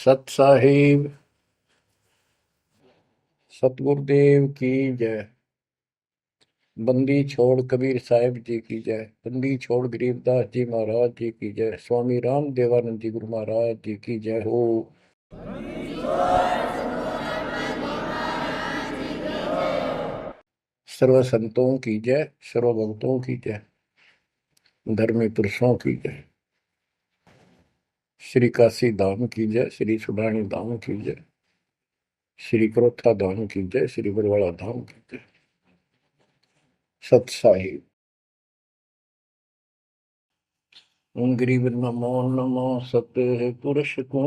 सत साहिब सतगुरुदेव की जय। बंदी छोड़ कबीर साहिब जी की जय। बंदी छोड़ गरीबदास जी महाराज जी की जय। स्वामी राम देवानंद जी गुरु महाराज जी की जय हो। सर्व संतों की जय, सर्व भक्तों की जय, धर्मी पुरुषों की जय। श्री काशी धाम की जय, श्री सुडानी धाम की जय, श्री क्रोथा धाम की जय, श्री बरवाड़ा धाम की जय। सत साहिब गरीब नमो नमो सत्य पुरुष को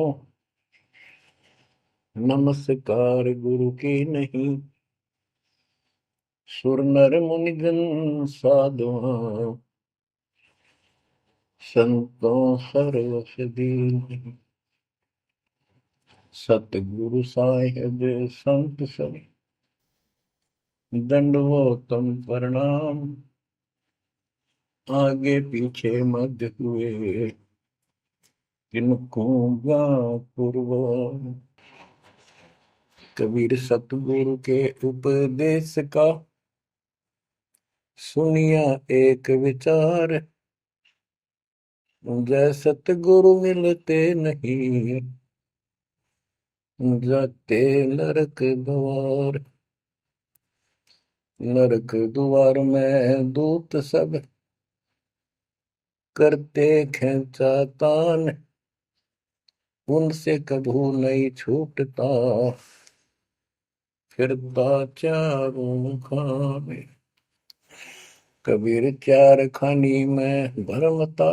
नमस्कार गुरु की नहीं। सुर नर मुनिजन साधुआ संतों सर्वस दीन। सतगुरु साहिब संत सब दंडवतम प्रणाम। आगे पीछे मध्य हुए किनको पूर्व। कबीर सतगुरु के उपदेश का सुनिया एक विचार। जय सतगुरु मिलते नहीं जाते नरक द्वार। नरक द्वार में दूत सब करते खेचातान। उनसे कभू नहीं छूटता फिरता चारों खाने। कबीर चार खानी में भरमता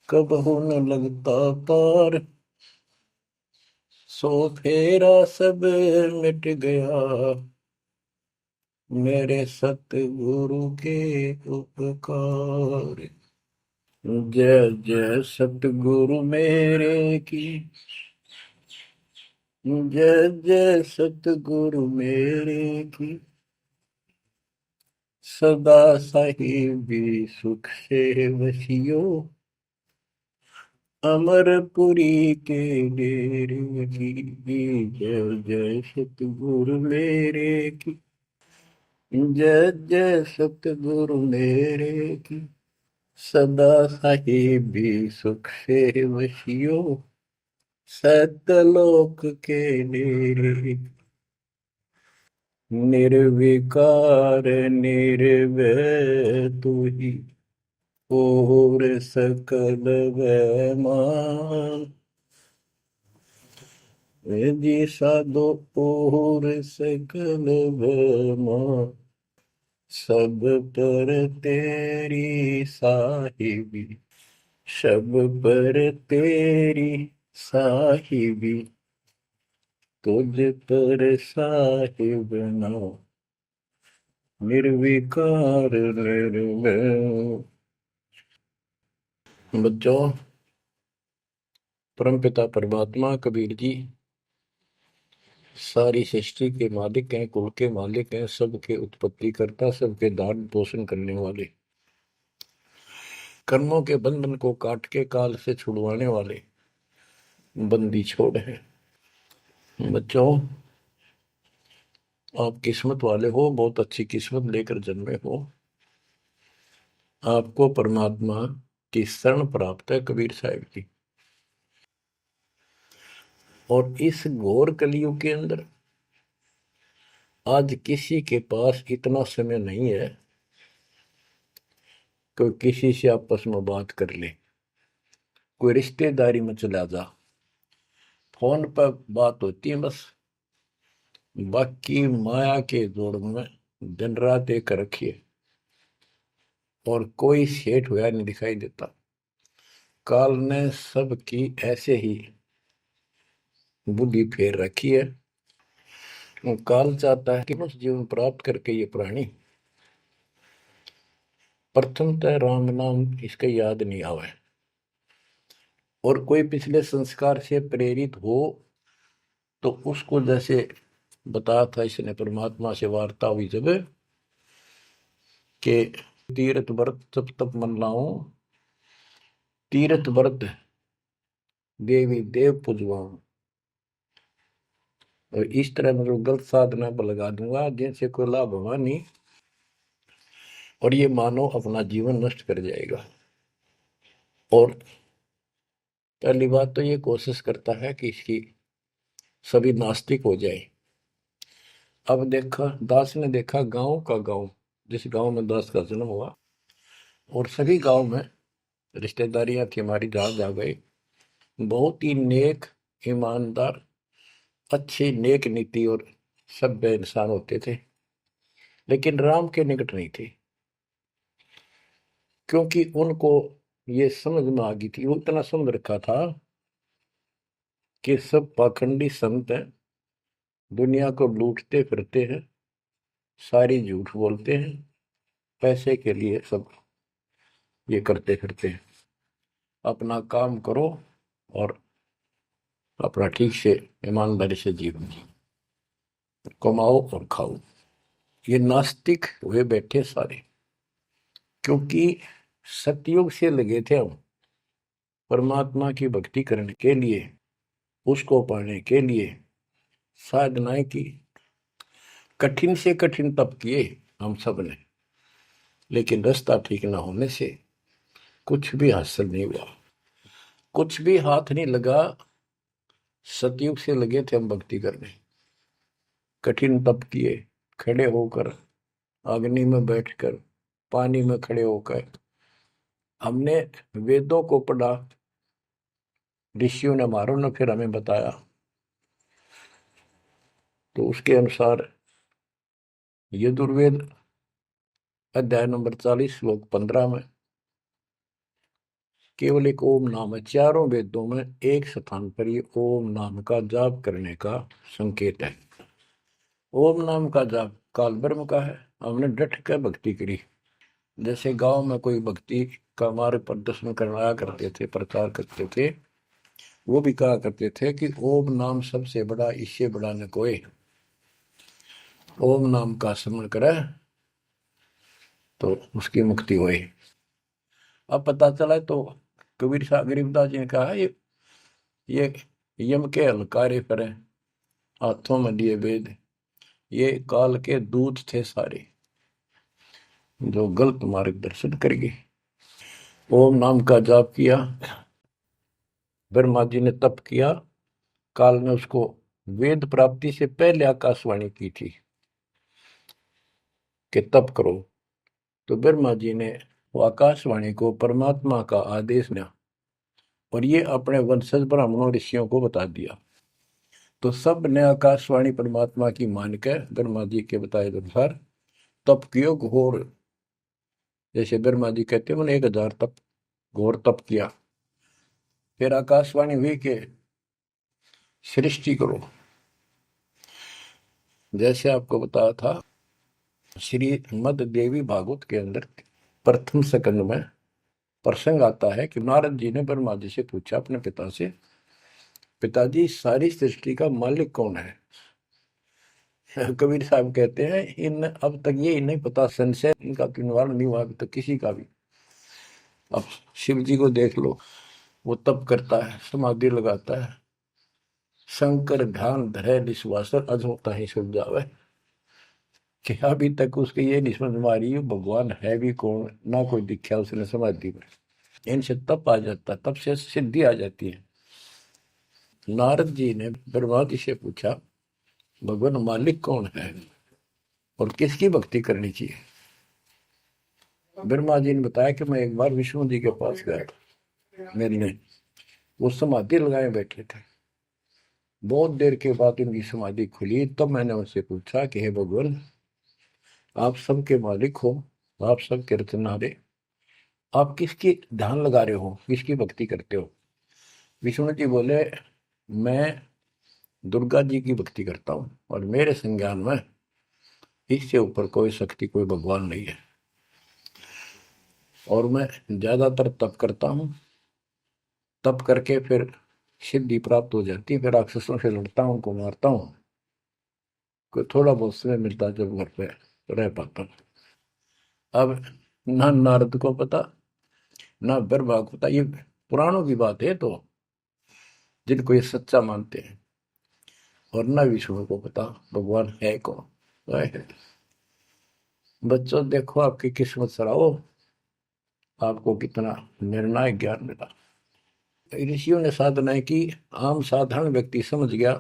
कबहू न लगता पार। सो फेरा सब मिट गया मेरे सतगुरु के उपकार। जय जय सतगुरु मेरे की जय जय सतगुरु मेरे की। सदा साहिबी सुख से वसियो अमरपुरी के डेरे की। जय जय सतगुरु मेरे की जय जय सतगुरु मेरे की। सदा साहिबी सुख से वसियो सतलोक के डेरे। निर्विकार निर्भय तू ही और सकल वैमान। जी साधो और सकल वैमान। सब पर तेरी साहिबी सब पर तेरी साहिबी। तुझ पर साहिब नाम निर्विकार निर्भय। बच्चों, परमपिता परमात्मा कबीर जी सारी सृष्टि के मालिक हैं, कुल के मालिक हैं, सबके उत्पत्ति करता, सबके दान पोषण करने वाले, कर्मों के बंधन को काट के काल से छुड़वाने वाले बंदी छोड़ है। बच्चों, आप किस्मत वाले हो, बहुत अच्छी किस्मत लेकर जन्मे हो। आपको परमात्मा की शरण प्राप्त है कबीर साहिब की। और इस घोर कलयुग के अंदर आज किसी के पास इतना समय नहीं है कि किसी से आपस में बात कर ले, कोई रिश्तेदारी में चला जा, फोन पर बात होती है बस। बाकी माया के जोड़ में दिन रात एक रखिए और कोई सेठ हुआ नहीं दिखाई देता। काल ने सबकी ऐसे ही बुद्धि फेर रखी है। काल चाहता है कि उस जीवन प्राप्त करके ये प्राणी प्रथमतः राम नाम इसका याद नहीं आवे, और कोई पिछले संस्कार से प्रेरित हो तो उसको जैसे बताया था इसने परमात्मा से वार्ता हुई जब के तीर्थ व्रत तप तप मन लाऊं। तीर्थ व्रत देवी देव पूजवाऊं। और इस तरह मतलब गलत साधना पर लगा दूंगा जिनसे कोई लाभ होगा नहीं, और ये मानव अपना जीवन नष्ट कर जाएगा। और पहली बात तो ये कोशिश करता है कि इसकी सभी नास्तिक हो जाए। अब देखा, दास ने देखा गांव का गांव, जिस गांव में दास का जन्म हुआ, और सभी गांव में रिश्तेदारियां थी हमारी, जहां जा गए बहुत ही नेक, ईमानदार, अच्छे, नेक नीति और सभ्य इंसान होते थे, लेकिन राम के निकट नहीं थे, क्योंकि उनको ये समझ में आ गई थी, वो इतना समझ रखा था कि सब पाखंडी संत हैं, दुनिया को लूटते फिरते हैं, सारी झूठ बोलते हैं, पैसे के लिए सब ये करते फिरते हैं। अपना काम करो और अपना ठीक से ईमानदारी से जीवन कमाओ और खाओ। ये नास्तिक हुए बैठे सारे, क्योंकि सतयुग से लगे थे हम परमात्मा की भक्ति करने के लिए, उसको पाने के लिए साधनाएं की, कठिन से कठिन तप किए हम सब ने, लेकिन रास्ता ठीक ना होने से कुछ भी हासिल नहीं हुआ, कुछ भी हाथ नहीं लगा। सतयुग से लगे थे हम भक्ति करने, कठिन तप किए, खड़े होकर, अग्नि में बैठकर, पानी में खड़े होकर, हमने वेदों को पढ़ा, ऋषियों ने हमारों ने फिर हमें बताया, तो उसके अनुसार यजुर्वेद अध्याय नंबर 40 श्लोक 15 में केवल एक ओम नाम है। चारों वेदों में एक स्थान पर ये ओम नाम का जाप करने का संकेत है। ओम नाम का जाप काल ब्रह्म का है। हमने डट कर भक्ति करी, जैसे गांव में कोई भक्ति का मार्ग प्रदर्शन करवाया करते थे, प्रचार करते थे, वो भी कहा करते थे कि ओम नाम सबसे बड़ा, इससे बड़ा न कोई। ओम नाम का स्मरण करे तो उसकी मुक्ति हुई। अब पता चला तो कबीर साहब गरीबदास जी ने कहा, ये यम के हलकारे करें, हाथों में लिए वेद, ये काल के दूत थे सारे, जो गलत मार्गदर्शन करेंगे। ओम नाम का जाप किया, ब्रह्मा जी ने तप किया, काल ने उसको वेद प्राप्ति से पहले आकाशवाणी की थी कि तप करो, तो ब्रह्मा जी ने वो आकाशवाणी को परमात्मा का आदेश दिया, और ये अपने वंशज ब्राह्मणों ऋषियों को बता दिया। तो सब ने आकाशवाणी परमात्मा की मान के ब्रह्मा जी के बताए अनुसार तप कियो घोर, जैसे ब्रह्मा जी कहते हैं मैंने 1000 तप, घोर तप किया। फिर आकाशवाणी हुई कि सृष्टि करो, जैसे आपको बताया था श्रीमद देवी भागवत के अंदर प्रथम स्कंद में प्रसंग आता है कि नारद जी ने ब्रह्मा जी से पूछा अपने पिता से, पिताजी सारी सृष्टि का मालिक कौन है? कबीर साहब कहते हैं इन अब तक ये नहीं पता, संशय इनका निवारण नहीं हुआ अभी तक किसी का भी। अब शिव जी को देख लो, वो तप करता है, समाधि लगाता है, शंकर ध्यान धरे विश्वासर अधोता ही सुन जावे, कि अभी तक उसके ये नहीं समझ में आ रही भगवान है भी कौन, ना कोई दिखा उसने समाधि में। इनसे तप आ जाता, तप से सिद्धि आ जाती है। नारद जी ने ब्रह्मा जी से पूछा भगवान मालिक कौन है और किसकी भक्ति करनी चाहिए? ब्रह्मा जी ने बताया कि मैं एक बार विष्णु जी के पास गया था, मेरी वो समाधि लगाए बैठे थे। बहुत देर के बाद उनकी समाधि खुली, तब मैंने उनसे पूछा कि हे भगवान, आप सबके मालिक हो, आप सबके रचनहारे, आप किसकी ध्यान लगा रहे हो, किसकी भक्ति करते हो? विष्णु जी बोले मैं दुर्गा जी की भक्ति करता हूँ, और मेरे संज्ञान में इससे ऊपर कोई शक्ति, कोई भगवान नहीं है, और मैं ज्यादातर तप करता हूँ, तप करके फिर सिद्धि प्राप्त हो जाती है, फिर राक्षसों से लड़ता हूँ, उनको मारता हूँ, कोई थोड़ा बहुत समय मिलता है जब घर पे रह पाता हूँ। अब ना नारद को पता, ना ब्रह्मा को पता, ये पुराणों की बात है। तो जिनको ये सच्चा मानते हैं, और न विष्णु को पता भगवान है कौन। बच्चों देखो आपकी किस्मत सराहो, आपको कितना निर्णायक ज्ञान मिला। ऋषियों ने साधनाएं की, आम साधारण व्यक्ति समझ गया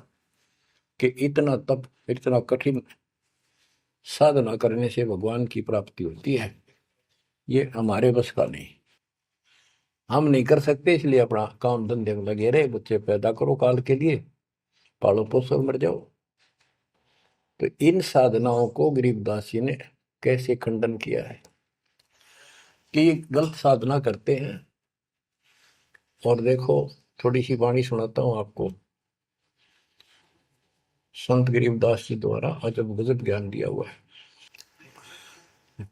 कि इतना तप, इतना कठिन साधना करने से भगवान की प्राप्ति होती है, ये हमारे बस का नहीं, हम नहीं कर सकते, इसलिए अपना काम धंधे में लगे रहे, बच्चे पैदा करो काल के लिए, पालो पोसो मर जाओ। तो इन साधनाओं को गरीबदास जी ने कैसे खंडन किया है कि गलत साधना करते हैं। और देखो थोड़ी सी वाणी सुनाता हूं आपको, संत गरीबदास जी द्वारा अजब गजब ज्ञान दिया हुआ है।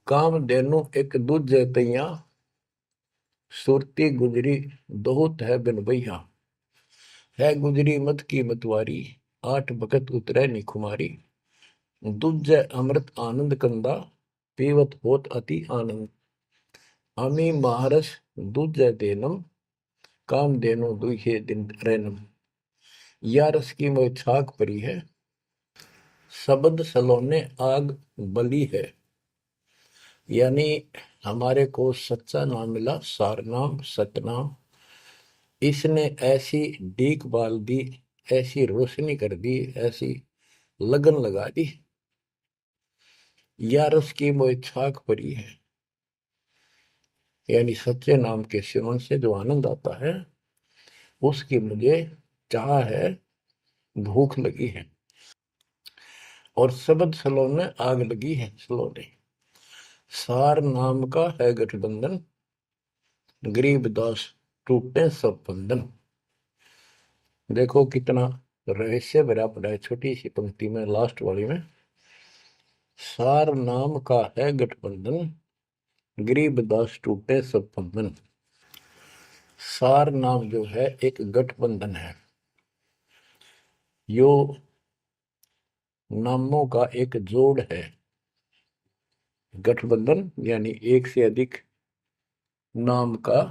काम देनु एक दूजे तैया, सुरती गुजरी दोहत है बिन भैया, है गुजरी मत की मतवारी, आठ भगत उतरे निखुमारी, दूजे अमृत आनंद कंदा, पीवत होत अति आनंद, अमी महारस दूजे देनम, काम देनो दुहे दिन रैनम, या रस की मोह छाक परी है, शब्द सलोने आग बली है। यानी हमारे को सच्चा नाम मिला, सार नाम सतनाम, इसने ऐसी डीक बाल दी, ऐसी रोशनी कर दी, ऐसी लगन लगा दी, या रस की मोह छाक परी है। यानी सच्चे नाम के सेवन से जो आनंद आता है उसकी मुझे चाह है, भूख लगी है। और शब्द सलोने आग लगी है, सलोने सार नाम का है गठबंधन, गरीबदास टूटे सब बंधन। देखो कितना रहस्य भरा पड़ा है छोटी सी पंक्ति में, लास्ट वाली में, सार नाम का है गठबंधन, गरीबदास टूटे सब बंधन। सार नाम जो है एक गठबंधन है, यो नामों का एक जोड़ है। गठबंधन यानी एक से अधिक नाम का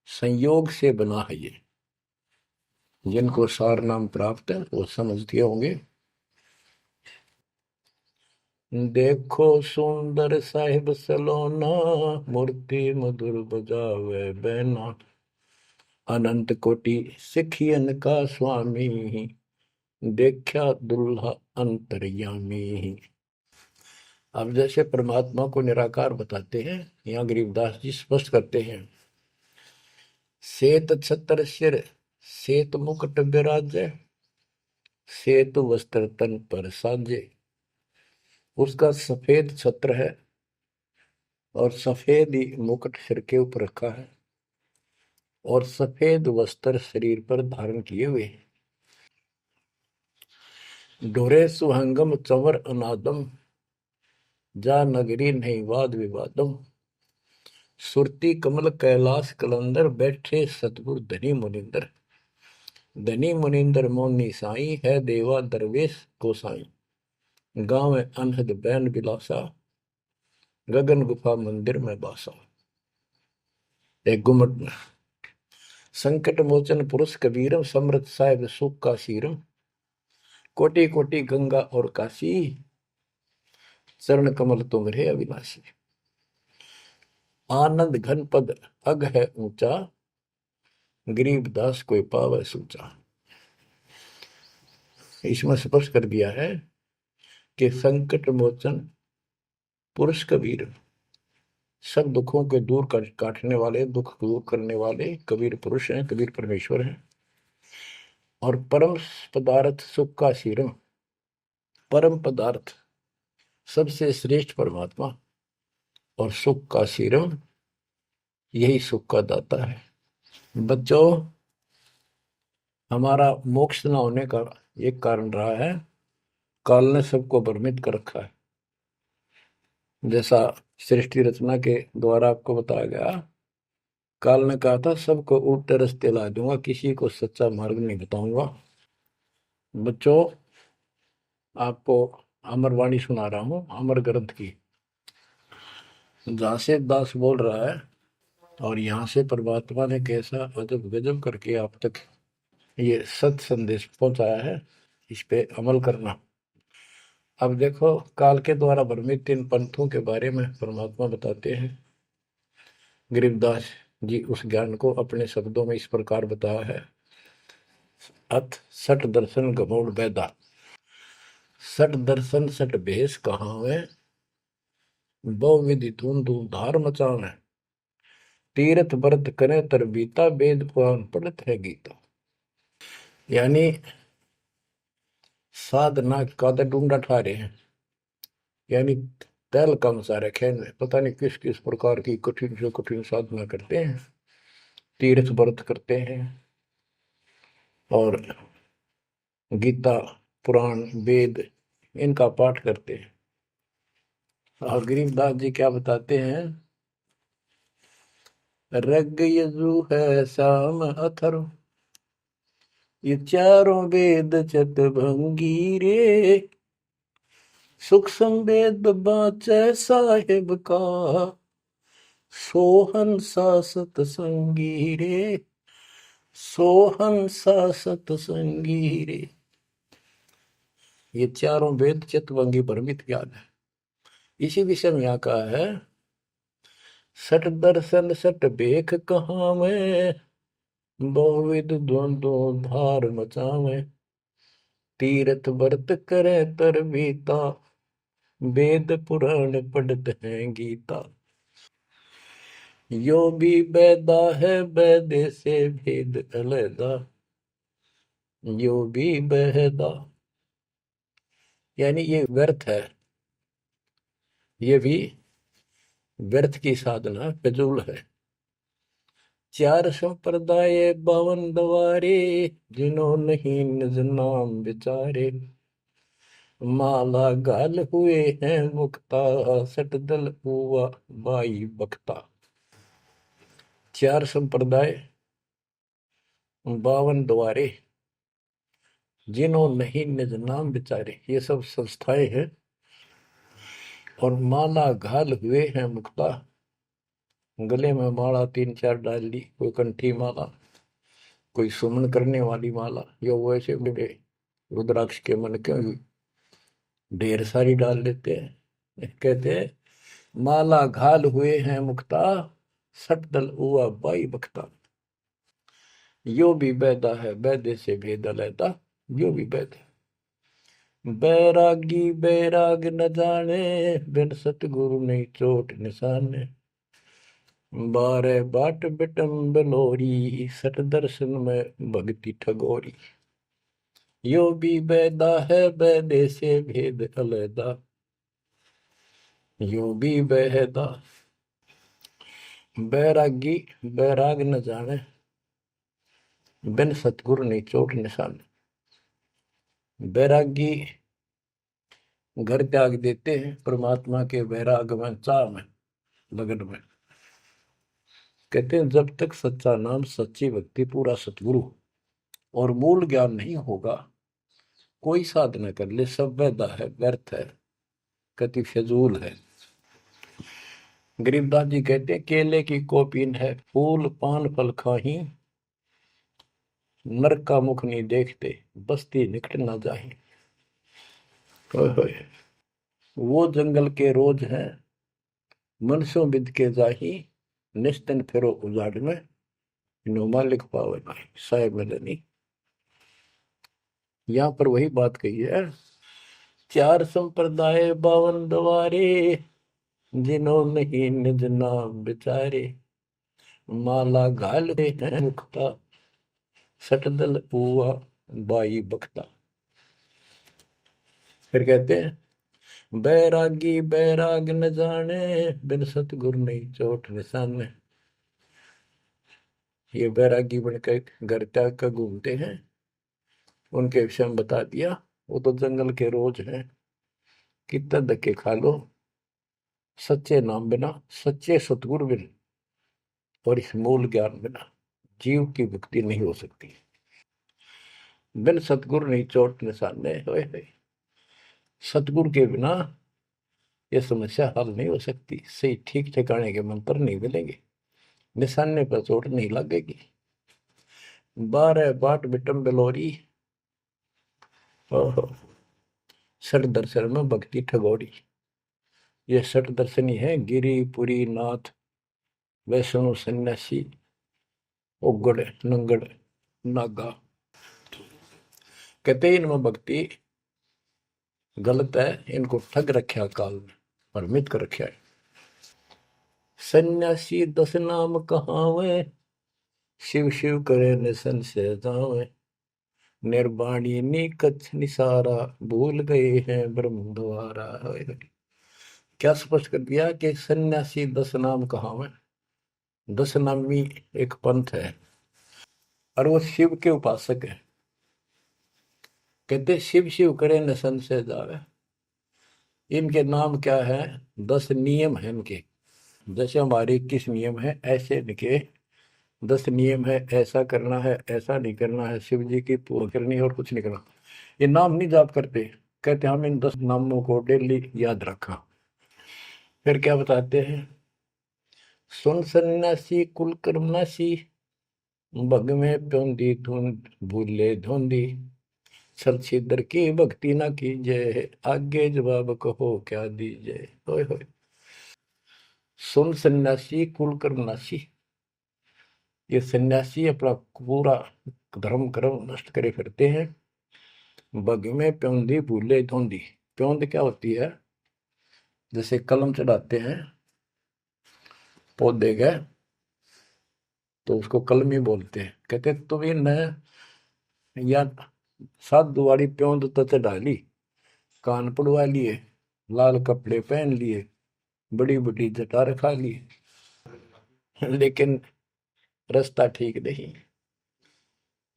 संयोग से बना है ये। जिनको सार नाम प्राप्त है वो समझते होंगे। देखो सुंदर साहिब सलोना, मूर्ति मधुर बजावे बैना, अनंत कोटि सिखियन का स्वामी, देखा दुल्हा अंतर्यामी। अब जैसे परमात्मा को निराकार बताते हैं, यहाँ गरीबदास जी स्पष्ट करते हैं, श्वेत छत्र सिर श्वेत मुकुट विराजे, श्वेत वस्त्र तन पर साजे। उसका सफेद छत्र है और सफेद ही मुकुट सिर के ऊपर रखा है और सफेद वस्त्र शरीर पर धारण किए हुए। ढोरे सुहंगम चंवर अनादम, जा नगरी नहीं वाद विवादम, सुरती कमल कैलाश कलंदर, बैठे सतगुरु धनी मुनिंदर। धनी मुनिंदर मोनी साई, है देवा दरवेश गोसाई, गांव अनहद बैन बिलासा, गगन गुफा मंदिर में बासा। एक गुमट में संकट मोचन पुरुष कबीरम, समृत साहिब सुख का शीरम, कोटि कोटि गंगा और काशी, चरण कमल तुम्हारे अविनाशी। आनंद घन पद अग है ऊंचा, गरीबदास कोई पावे सूचा। इसमें स्पष्ट कर दिया है कि संकट मोचन पुरुष कबीर, सब दुखों के दूर काटने वाले, दुख दूर करने वाले कबीर पुरुष हैं, कबीर परमेश्वर हैं। और परम पदार्थ सुख का शीरम, परम पदार्थ सबसे श्रेष्ठ परमात्मा, और सुख का शीरम यही सुख का दाता है। बच्चों हमारा मोक्ष न होने का एक कारण रहा है, काल ने सबको भ्रमित कर रखा है। जैसा सृष्टि रचना के द्वारा आपको बताया गया, काल ने कहा था सबको उल्टे रास्ते ला दूंगा, किसी को सच्चा मार्ग नहीं बताऊंगा। बच्चों आपको अमर वाणी सुना रहा हूं, अमर ग्रंथ की, जहां से दास बोल रहा है और यहाँ से परमात्मा ने कैसा अजब गजब करके आप तक ये सत संदेश पहुंचाया है, इस पे अमल करना। अब देखो, काल के द्वारा भ्रमित इन पंथों के बारे में परमात्मा बताते हैं। गरीबदास जी उस ज्ञान को अपने शब्दों में इस प्रकार बताया है। अथ सठ दर्शन गमोड़ बैदा, सठ दर्शन सठ भेष कहावे, बहुविधि धूम धूम धार मचावे, तीर्थ व्रत करे तर बीता, वेद पुराण पढ़त है गीता। यानी साधना का तो ढूंढा ठा रहे हैं, यानी तैल का मचा रखे हैं, पता नहीं किस किस प्रकार की कठिन से कठिन साधना करते हैं, तीर्थ व्रत करते हैं और गीता पुराण वेद इनका पाठ करते हैं। और गरीबदास जी क्या बताते हैं, रग यजु है श्याम अथर्व, ये चारों वेद चत भंगी रे, सुख संवेद बाचै साहेब का, सोहन सा सतसंगी रे, सोहन सा सतसंगी रे। ये चारों वेद चितवंगी भ्रमित ज्ञान है। इसी विषय में यहाँ कहा है, सठ दर्शन सठ बेख कहाँ में, बहुविध द्वंद्व धार मचावे, तीर्थ व्रत करे तर बीता, वेद पुराण पढ़त है गीता। यो भी बैदा है बैदे से भेद अलैदा, यो भी बहदा, यानी ये व्यर्थ है, ये भी व्यर्थ की साधना फिजूल है। चार संप्रदाय बावन द्वारे, जिन्हों नहीं निज नाम विचारे, माला गाल हुए हैं मुक्ता, सट दल हुआ बाई बख्ता। चार संप्रदाय, 52 द्वारे, जिन्हों नहीं निज नाम विचारे, ये सब संस्थाएं हैं। और माला घाल हुए हैं मुक्ता, गले में माला 3-4 डाल ली, कोई कंठी माला, कोई सुमन करने वाली माला, या वैसे बड़े रुद्राक्ष के मन के ढेर सारी डाल लेते हैं। कहते हैं माला घाल हुए हैं मुक्ता, सट दल हुआ बाई बख्ता। यो भी बैदा है बैदे से भेद अलैदा, यो भी बैद है। बैरागी बैराग न जाने, बिन सतगुरु नहीं चोट निशाने, बारे बाट बिटम बलोरी, सट दर्शन में भक्ति ठगोरी। यो भी बैदा है बैदे से भेद अलैदा, यो भी बेहदा। बैरागी बैराग न जाने, बिन सतगुरु नहीं चोट निशान। बैरागी घर त्याग देते हैं परमात्मा के वैराग में, चाह में, लगन में। कहते हैं जब तक सच्चा नाम सच्ची भक्ति पूरा सतगुरु और मूल ज्ञान नहीं होगा, कोई साधना कर ले सब वैदा है, व्यर्थ है, कति फिजूल है। गरीबदास जी कहते हैं केले की कोपीन है, फूल पान फल खाही, नरक का मुख नहीं देखते, बस्ती निकट ना जाही। वो जंगल के रोज हैं, मनसों बिद के जाही, निस्तन फिरो उजाड़ में, नो मालिक पावे नहीं साहेब मदनी। यहाँ पर वही बात कही है, चार संप्रदाय 52 द्वारे, जिन्हों नहीं निज नाम विचारे, माला घाल हैं मुक्ता, सटदल हुआ बाई बख्ता। फिर कहते हैं बैरागी बैराग न जाने, बिन सतगुरु नहीं चोट निशाने। ये बैरागी बनकर घर त्याग कर घूमते हैं, उनके विषय में बता दिया, वो तो जंगल के रोज हैं, कितना धक्के खा लो, सच्चे नाम बिना, सच्चे सतगुरु बिना और इस मूल ज्ञान बिना जीव की मुक्ति नहीं हो सकती। बिन सतगुरु नहीं चोट निशाने, होए सतगुरु के बिना ये समस्या हल नहीं हो सकती। सही ठीक ठिकाने के मंत्र नहीं मिलेंगे, निशाने पर चोट नहीं लगेगी। 12 बाट बिटम बेलोरी। ओहो। षट दर्शन में भक्ति ठगोरी। ये षट दर्शनी है, गिरी पुरी नाथ वैष्णो सन्यासी उगड़ नंगड़ नागा। कहते हैं इनमें भक्ति गलत है, इनको ठग रखा काल में, भ्रमित कर रखा है। सन्यासी 10 नाम कहावे, शिव शिव करे न संशय जावे। निर्वाणी निकच निसारा, भूल गए हैं ब्रह्म द्वारा। क्या स्पष्ट कर दिया कि सन्यासी 10 नाम कहावे। 10 नामी एक पंथ है और वो शिव के उपासक है। कहते शिव शिव करे न संशय जावे। इनके नाम क्या है? 10 नियम है इनके। जैसे हमारे 21 नियम है, ऐसे इनके 10 नियम है। ऐसा करना है, ऐसा नहीं करना है, शिव जी की पूजा करनी है और कुछ नहीं करना। ये नाम नहीं जाप करते। कहते हम इन 10 नामों को डेली याद रखा। फिर क्या बताते हैं? सुन सन्यासी कुल कर्मनाशी, भग में प्योंदी धुंध भूले धुंधी। सर छिदर की भक्ति ना कीजिए, आगे जवाब कहो क्या दीजिए। होय होय। सुन सन्यासी कुल कर्मनाशी, ये सन्यासी अपना पूरा धर्म कर्म नष्ट करे फिरते हैं। बग में प्योंदी भूले धुंधी। प्योंद क्या होती है? जैसे कलम चढ़ाते हैं पौधे का, तो उसको कलमी बोलते हैं। कहते तुम इन या सात दुआरी प्योंद तो चढ़ा ली, कान पड़वा लिए, लाल कपड़े पहन लिए, बड़ी बड़ी जटा रखा ली, लेकिन रास्ता ठीक नहीं।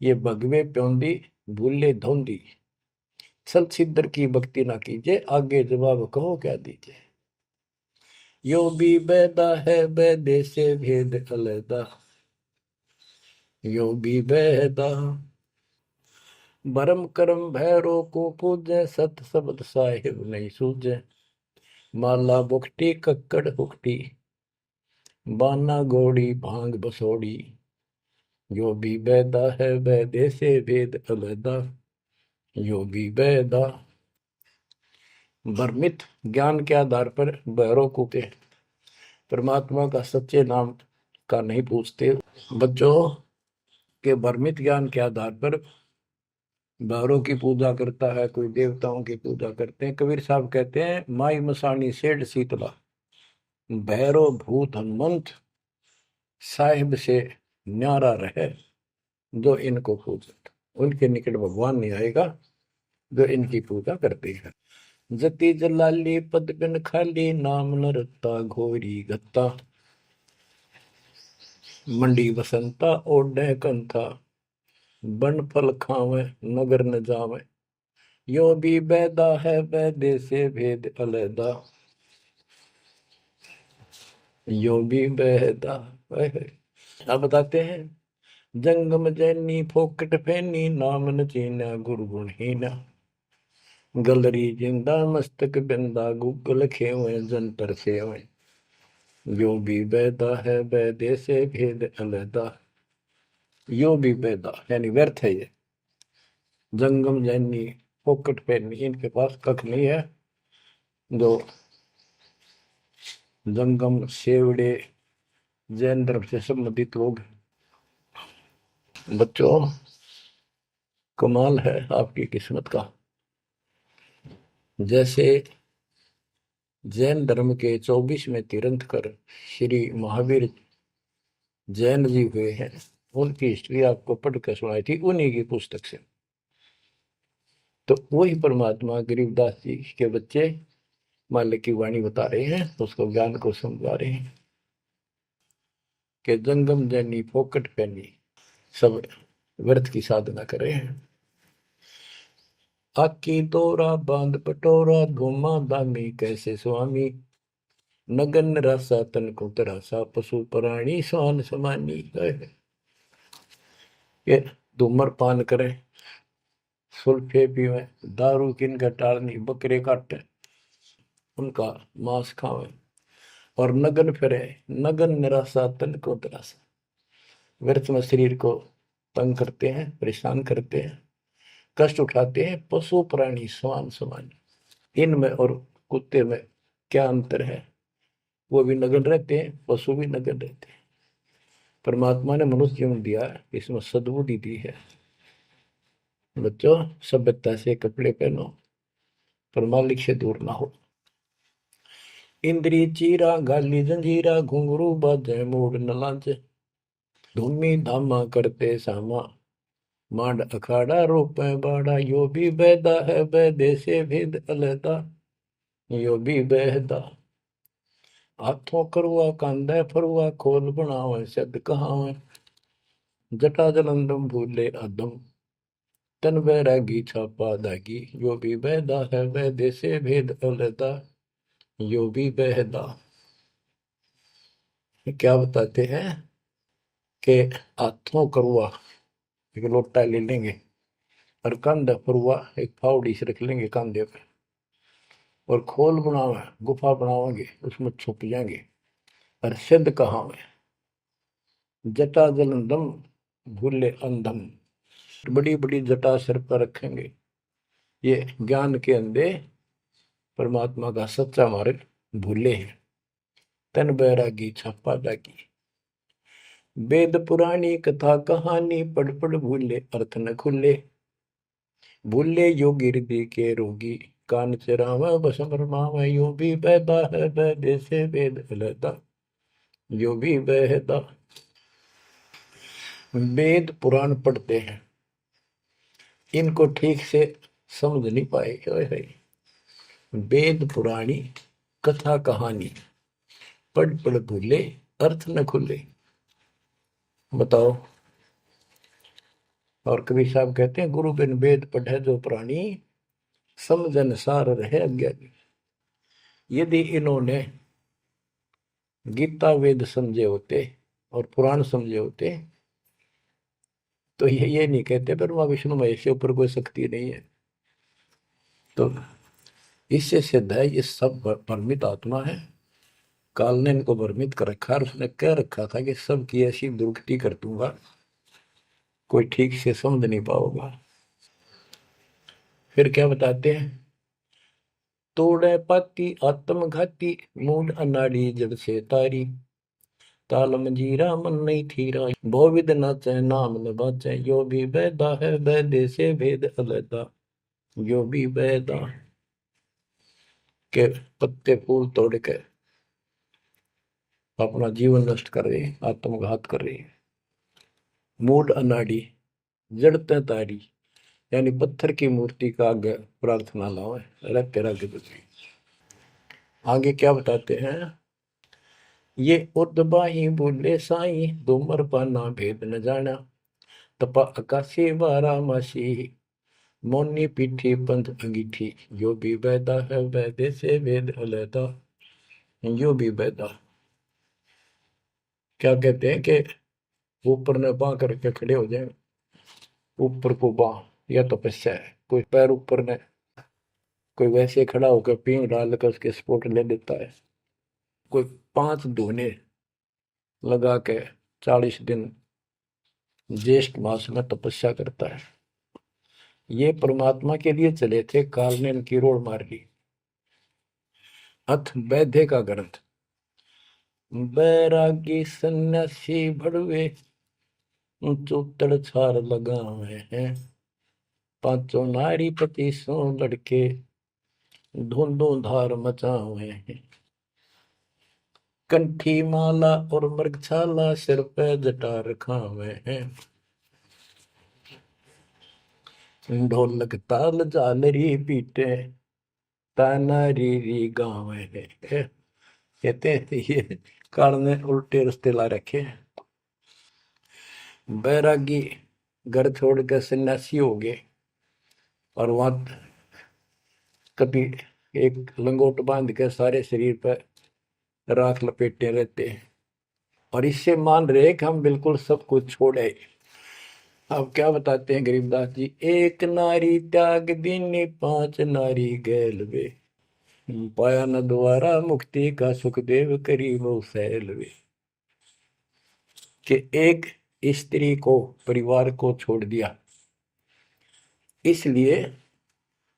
ये भगवे प्योंदी भूले धोंदी, सल सिद्धर की भक्ति ना कीजिए, आगे जवाब कहो क्या दीजिए। यो भी बैदा है बैदे से भेद अलैदा, यो भी बैदा। भरम करम भैरो को पूजे, सत शब्द साहिब नहीं सूझे। माला बुखटी कक्कड़ हुकटी, बाना घोड़ी भांग बसोड़ी। यो भी बैदा है बैदे से भेद अलैदा, यो भी बैदा। भ्रमित ज्ञान के आधार पर भैरव को के परमात्मा का सच्चे नाम का नहीं पूछते। बच्चों के भ्रमित ज्ञान के आधार पर भैरव की पूजा करता है, कोई देवताओं की पूजा करते हैं। कबीर साहब कहते हैं, माई मसानी सेठ शीतला, भैरव भूत हनुमंत साहिब से न्यारा रहे जो इनको पूजत। उनके निकट भगवान नहीं आएगा जो इनकी पूजा करते हैं। जति जलाली पद बिन खाली, नाम न रत्ता घोरी गत्ता। मंडी बसंता ओढ़े कंथा, बन फल खावे नगर न जावे। यो भी बैदा है बैदे से भेद अलैदा, यो भी बैदा। अब बताते हैं, जंगम जैनी फोकट फैनी, नाम न चीना गुरु गुणहीना। गलरी जिंदा मस्तक बिंदा, गूगल खेवे जंतर सेवे। यो भी बैदा है बैदे से भेद अलैदा, यो भी बैदा यानी व्यर्थ है ये। जंगम जैनी फोकट फैनी, इनके पास कख नहीं है। जो जंगम सेवड़े जैन धर्म से संबंधित लोग। बच्चों कमाल है आपकी किस्मत का। जैसे जैन धर्म के 24वें तीर्थंकर श्री महावीर जैन जी हुए हैं, उनकी हिस्ट्री आपको पढ़कर सुनाई थी उन्हीं की पुस्तक से। तो वही परमात्मा गरीबदास जी के बच्चे मालिक की वाणी बता रहे हैं, उसको ज्ञान को समझा रहे हैं कि जंगम जैनी फोकट पैनी, सब व्यर्थ की साधना कर रहे हैं। आकी तोरा बांध पटोरा, घुमा दामी कैसे स्वामी। नगन रासा तन को तरासा, पशु प्राणी स्वान समानी। ये धूमर पान करे, सुल्फे पीवे, दारू किन घटाड़नी, बकरे काटे उनका मांस खावे, और नगन फिरे। नगन निराशा तन को तरासा, व्यर्थ में शरीर को तंग करते हैं, परेशान करते हैं, कष्ट उठाते हैं। पशु प्राणी समान समान, इनमें और कुत्ते में क्या अंतर है? वो भी नग्न रहते हैं, पशु भी नग्न रहते हैं। परमात्मा ने मनुष्य जीवन दिया, इसमें सद्बुद्धि दी है। बच्चों, सभ्यता से कपड़े पहनो, पर मालिक से दूर ना हो। इंद्री चीरा गाली जंजीरा, घुंघरू बाजे मूड न लांचे। धूमी धामा करते सामा, मांड अखाड़ा रोपे बाड़ा। यो भी बैदा है बैदे से भेद अलहदा, यो भी बहदा। हाथों करुआ कांदा फरुआ, खोल बनावे सद कहावे। जटा जलंदम भूले अदम, तन बैरागी छापा दागी। यो भी बहदा है बैदे से भेद अलहदा, यो भी बहदा। क्या बताते हैं कि हाथों करुआ एक लोटा ले लेंगे, और कंधा फरुआ एक फावड़ी से रख लेंगे कंधे पे, और खोल बनावे गुफा बनावेंगे, उसमें छुप जाएंगे। और सिद्ध कहावे, जटा जलंदम भूले अंधम। बड़ी बड़ी जटा सिर पर रखेंगे, ये ज्ञान के अंधे परमात्मा का सच्चा मार्ग भूले हैं। तन बैरागी छापा दागी। वेद पुरानी कथा कहानी, पढ़ पढ़ भूले अर्थ न खुले। भूले योगी हृदय के रोगी, कान चरावा बस भरमावा। यो भी बैदा है बैदे से वेद अलहदा, यो भी बहदा। वेद पुराण पढ़ते हैं, इनको ठीक से समझ नहीं पाए। वेद पुराणी कथा कहानी, पढ़ पढ़ भूले अर्थ न खुले। बताओ। और कबीर साहब कहते हैं, गुरु बिन वेद पढ़े जो प्राणी, समझन सार रहे अज्ञानी। यदि इन्होंने गीता वेद समझे होते और पुराण समझे होते, तो ये नहीं कहते ब्रह्मा विष्णु महेश के ऊपर कोई शक्ति नहीं है। तो इससे सिद्ध है ये सब भ्रमित आत्मा है। काल ने इनको भ्रमित कर रखा, और उसने कह रखा था कि सबकी ऐसी दुर्गति कर दूंगा, कोई ठीक से समझ नहीं पाओगा। फिर क्या बताते हैं, तोड़े पाती आत्मघाती, मूड अनाड़ी जड़ से तारी। ताल मंजीरा मन नहीं थीरा, बहुविध नाचे नाम न बाचे। यो भी बैदा है बैदे से भेद अलहदा, यो भी बैदा। के पत्ते फूल तोड़ के अपना जीवन नष्ट कर रहे, आत्मघात कर रहे। मूड अनाड़ी जड़ते तारी, यानी पत्थर की मूर्ति का आगे प्रार्थना लाओ, रख रख बची। आगे क्या बताते हैं, ये उर्दबाही बोले साई, दोमर पाना भेद न जाना। तपा आकाशी बारा मासी, मोनी पीठी पंथ अंगीठी। यो भी बैदा है बैदे से वेद अलहदा, यो भी बैदा। क्या कहते हैं कि ऊपर ने बां करके खड़े हो जाए, ऊपर को बां, यह तपस्या है। कोई पैर ऊपर ने, कोई वैसे खड़ा होकर पींग डाल कर उसके स्पोर्ट ले लेता है। कोई 5 धोने लगा के 40 दिन ज्येष्ठ मास में तपस्या करता है। ये परमात्मा के लिए चले थे, काल ने इनकी रोड मार ली। अथ वैद्य का ग्रंथ, बैरागी सन्यासी भड़वे, चौतड़ छार लगावे हैं। पांचों नारी पति सो लड़के, धुंधों धार मचावे हैं। कंठी माला और मृगछाला, सिर पे जटा रखावे हैं। ढोलक ताल झालरी पीटे, तानारी री गावे हैं। कहते हैं ये काल ने उल्टे रास्ते ला रखे। बैरागी घर छोड़ कर सन्यासी हो गए, और वहां कभी एक लंगोट बांध के सारे शरीर पर राख लपेटे रहते हैं, और इससे मान रहे कि हम बिल्कुल सब कुछ छोड़े। अब क्या बताते हैं गरीबदास जी, एक नारी त्याग दीनी, 5 नारी गैल वे। पाया न द्वारा मुक्ति का, सुखदेव करी वो सैल वे। कि एक स्त्री को, परिवार को छोड़ दिया, इसलिए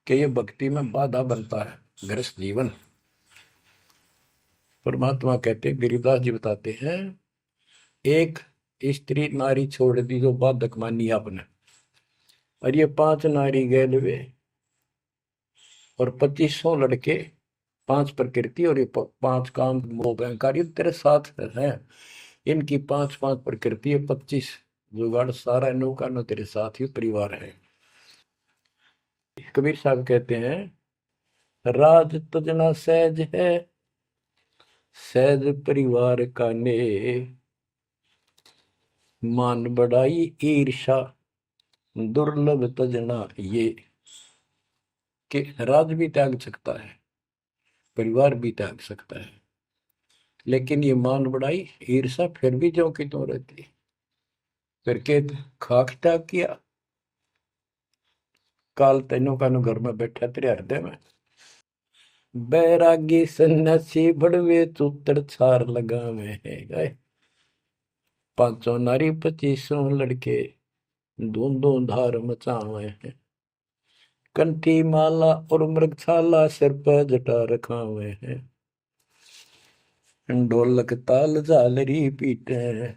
कि ये भक्ति में बाधा बनता है गृहस्थ जीवन। परमात्मा कहते, गिरिदास जी बताते हैं, एक स्त्री नारी छोड़ दी जो बाधक मानी आपने, और ये 5 नारी गैलवे और 2500 लड़के, 5 प्रकृति और ये 5 काम वो अहंकार तेरे साथ है। इनकी 5-5 प्रकृति है, 25 जुगाड़, सारा नौका न तेरे साथ ही परिवार है। कबीर साहब कहते हैं, राज तजना सहज है, सहज परिवार का ने, मान बढ़ाई ईर्षा दुर्लभ तजना ये। कि राज भी त्याग सकता है, परिवार भी त्याग सकता है, लेकिन ये मान बढ़ाई ईर्षा फिर भी जो कि तो रहती। करके खाक त्याग किया, काल तेनों का घर में बैठा तेरे हृदय में। बैरागी सन्यासी बड़वे चूतर छार लगावे है गए, 500 नारी 2500 लड़के, धूम धार मचावे हैं। कंठी माला और मृगशाला सिर पर जटा रखावे हैं, ढोलक ताल झालरी पीटे,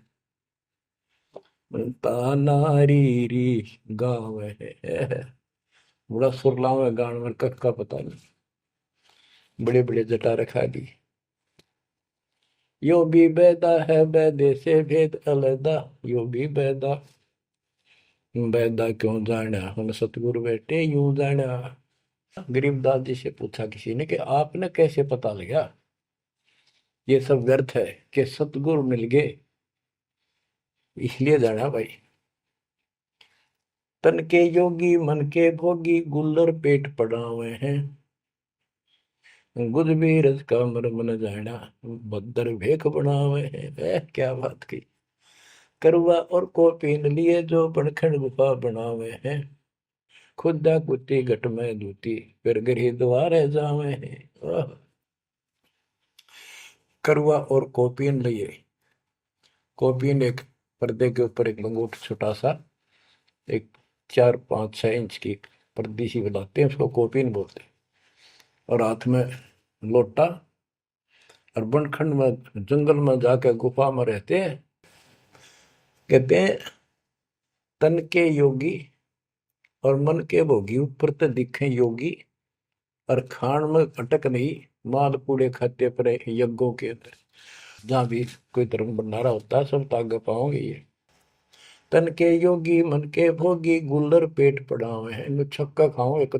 तानारी री गाँव है। बड़ा सुरलाव है गान में, कख का पता नहीं, बड़े बड़े जटा रखा दी। यो भी बैदा है बैदे से भेद अलदा, यो भी बैदा, बैदा क्यों जाना हम सतगुरु बैठे यूं जाना। गरीबदास जी से पूछा किसी ने कि आपने कैसे पता लगा ये सब व्यर्थ है, कि सतगुरु मिल गए इसलिए जाना भाई। तन के योगी मन के भोगी, गुल्लर पेट पड़ावे हैं, गुज भी रज का मर्म न जाना, भद्र भेख बनावे हैं। क्या बात की। करवा और को पीन लिए जो बनखंड गुफा बनावे हैं, खुदा कुत्ती घट में दूती, फिर गरी द्वारे जावे हैं। करवा और कोपीन लिए, कोपीन एक पर्दे के ऊपर एक लंगोट छोटा सा, एक 4-5-6 इंच की पर्दी सी बनाते हैं, उसको कोपीन बोलते हैं। और हाथ में लोटा, और बनखंड में जंगल में जाकर गुफा में रहते हैं। कहते हैं तन के योगी और मन के भोगी, ऊपर तो दिखे योगी, और खान में अटक नहीं, माल पूड़े खाते पर यज्ञों के अंदर जहां भी कोई धर्म भंडारा होता है सब तागे पाओगे ये। तन के योगी मन के भोगी, गुल्लर पेट पड़ावे हैं, इनमें छक्का खाओ एक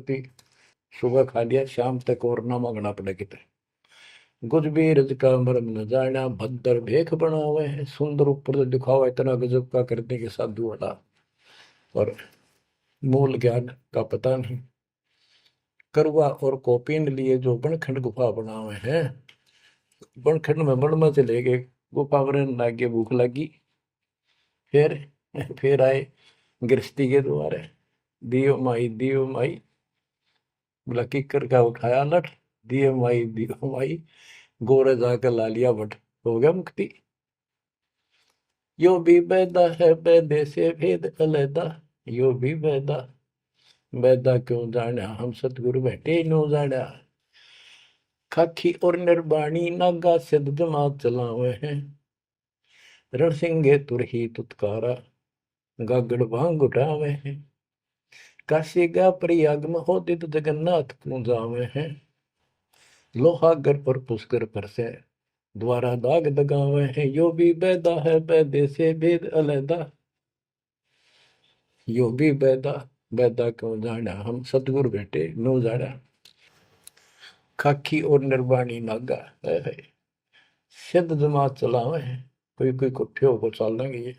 सुबह खा लिया शाम तक और ना मांगना पड़े कितने। गुज भी रज का मर्म न जाना, भद्र भेख बनावे हैं, सुंदर ऊपर से दिखावा इतना गजब का करने के साधु वाला, और मूल ज्ञान का पता नहीं। करवा और कोपीन लिए जो बनखंड गुफा बनावे हैं, बनखंड में बन में चले गए, गुफा बनने लागे, भूख लगी, फिर फिर आए गृहस्थी के द्वारे, दियो माई, बोला किकर का उठाया लठ, दियो माई, गोरे जाकर ला लिया भट, हो गया मुक्ति। यो भी बैदा है बैदे से भेद अलैदा, यो भी बैदा, बैदा क्यों जाना हम सतगुरु बैठे नो जाना। खाखी और निर्बाणी नागा सिद्ध जमात चलावे हैं, रणसिंगे तुरही तुतकारा, गागड़ भांग उठावे हैं। काशी गा प्रयाग में होदित जगन्नाथ क्यों जावे हैं, लोहागर पर पुष्कर पर से द्वारा दाग दगावे हैं। यो भी बैदा है बैदे से भेद अलैदा, यो भी बैदा, बैदा क्यों जाना हम सतगुरु बैठे नो जाना। खाकी और निर्वाणी नागा है, सिद्ध जमात चलावे हैं, कोई कोई कुठ्ठियों को चाल लेंगे ये।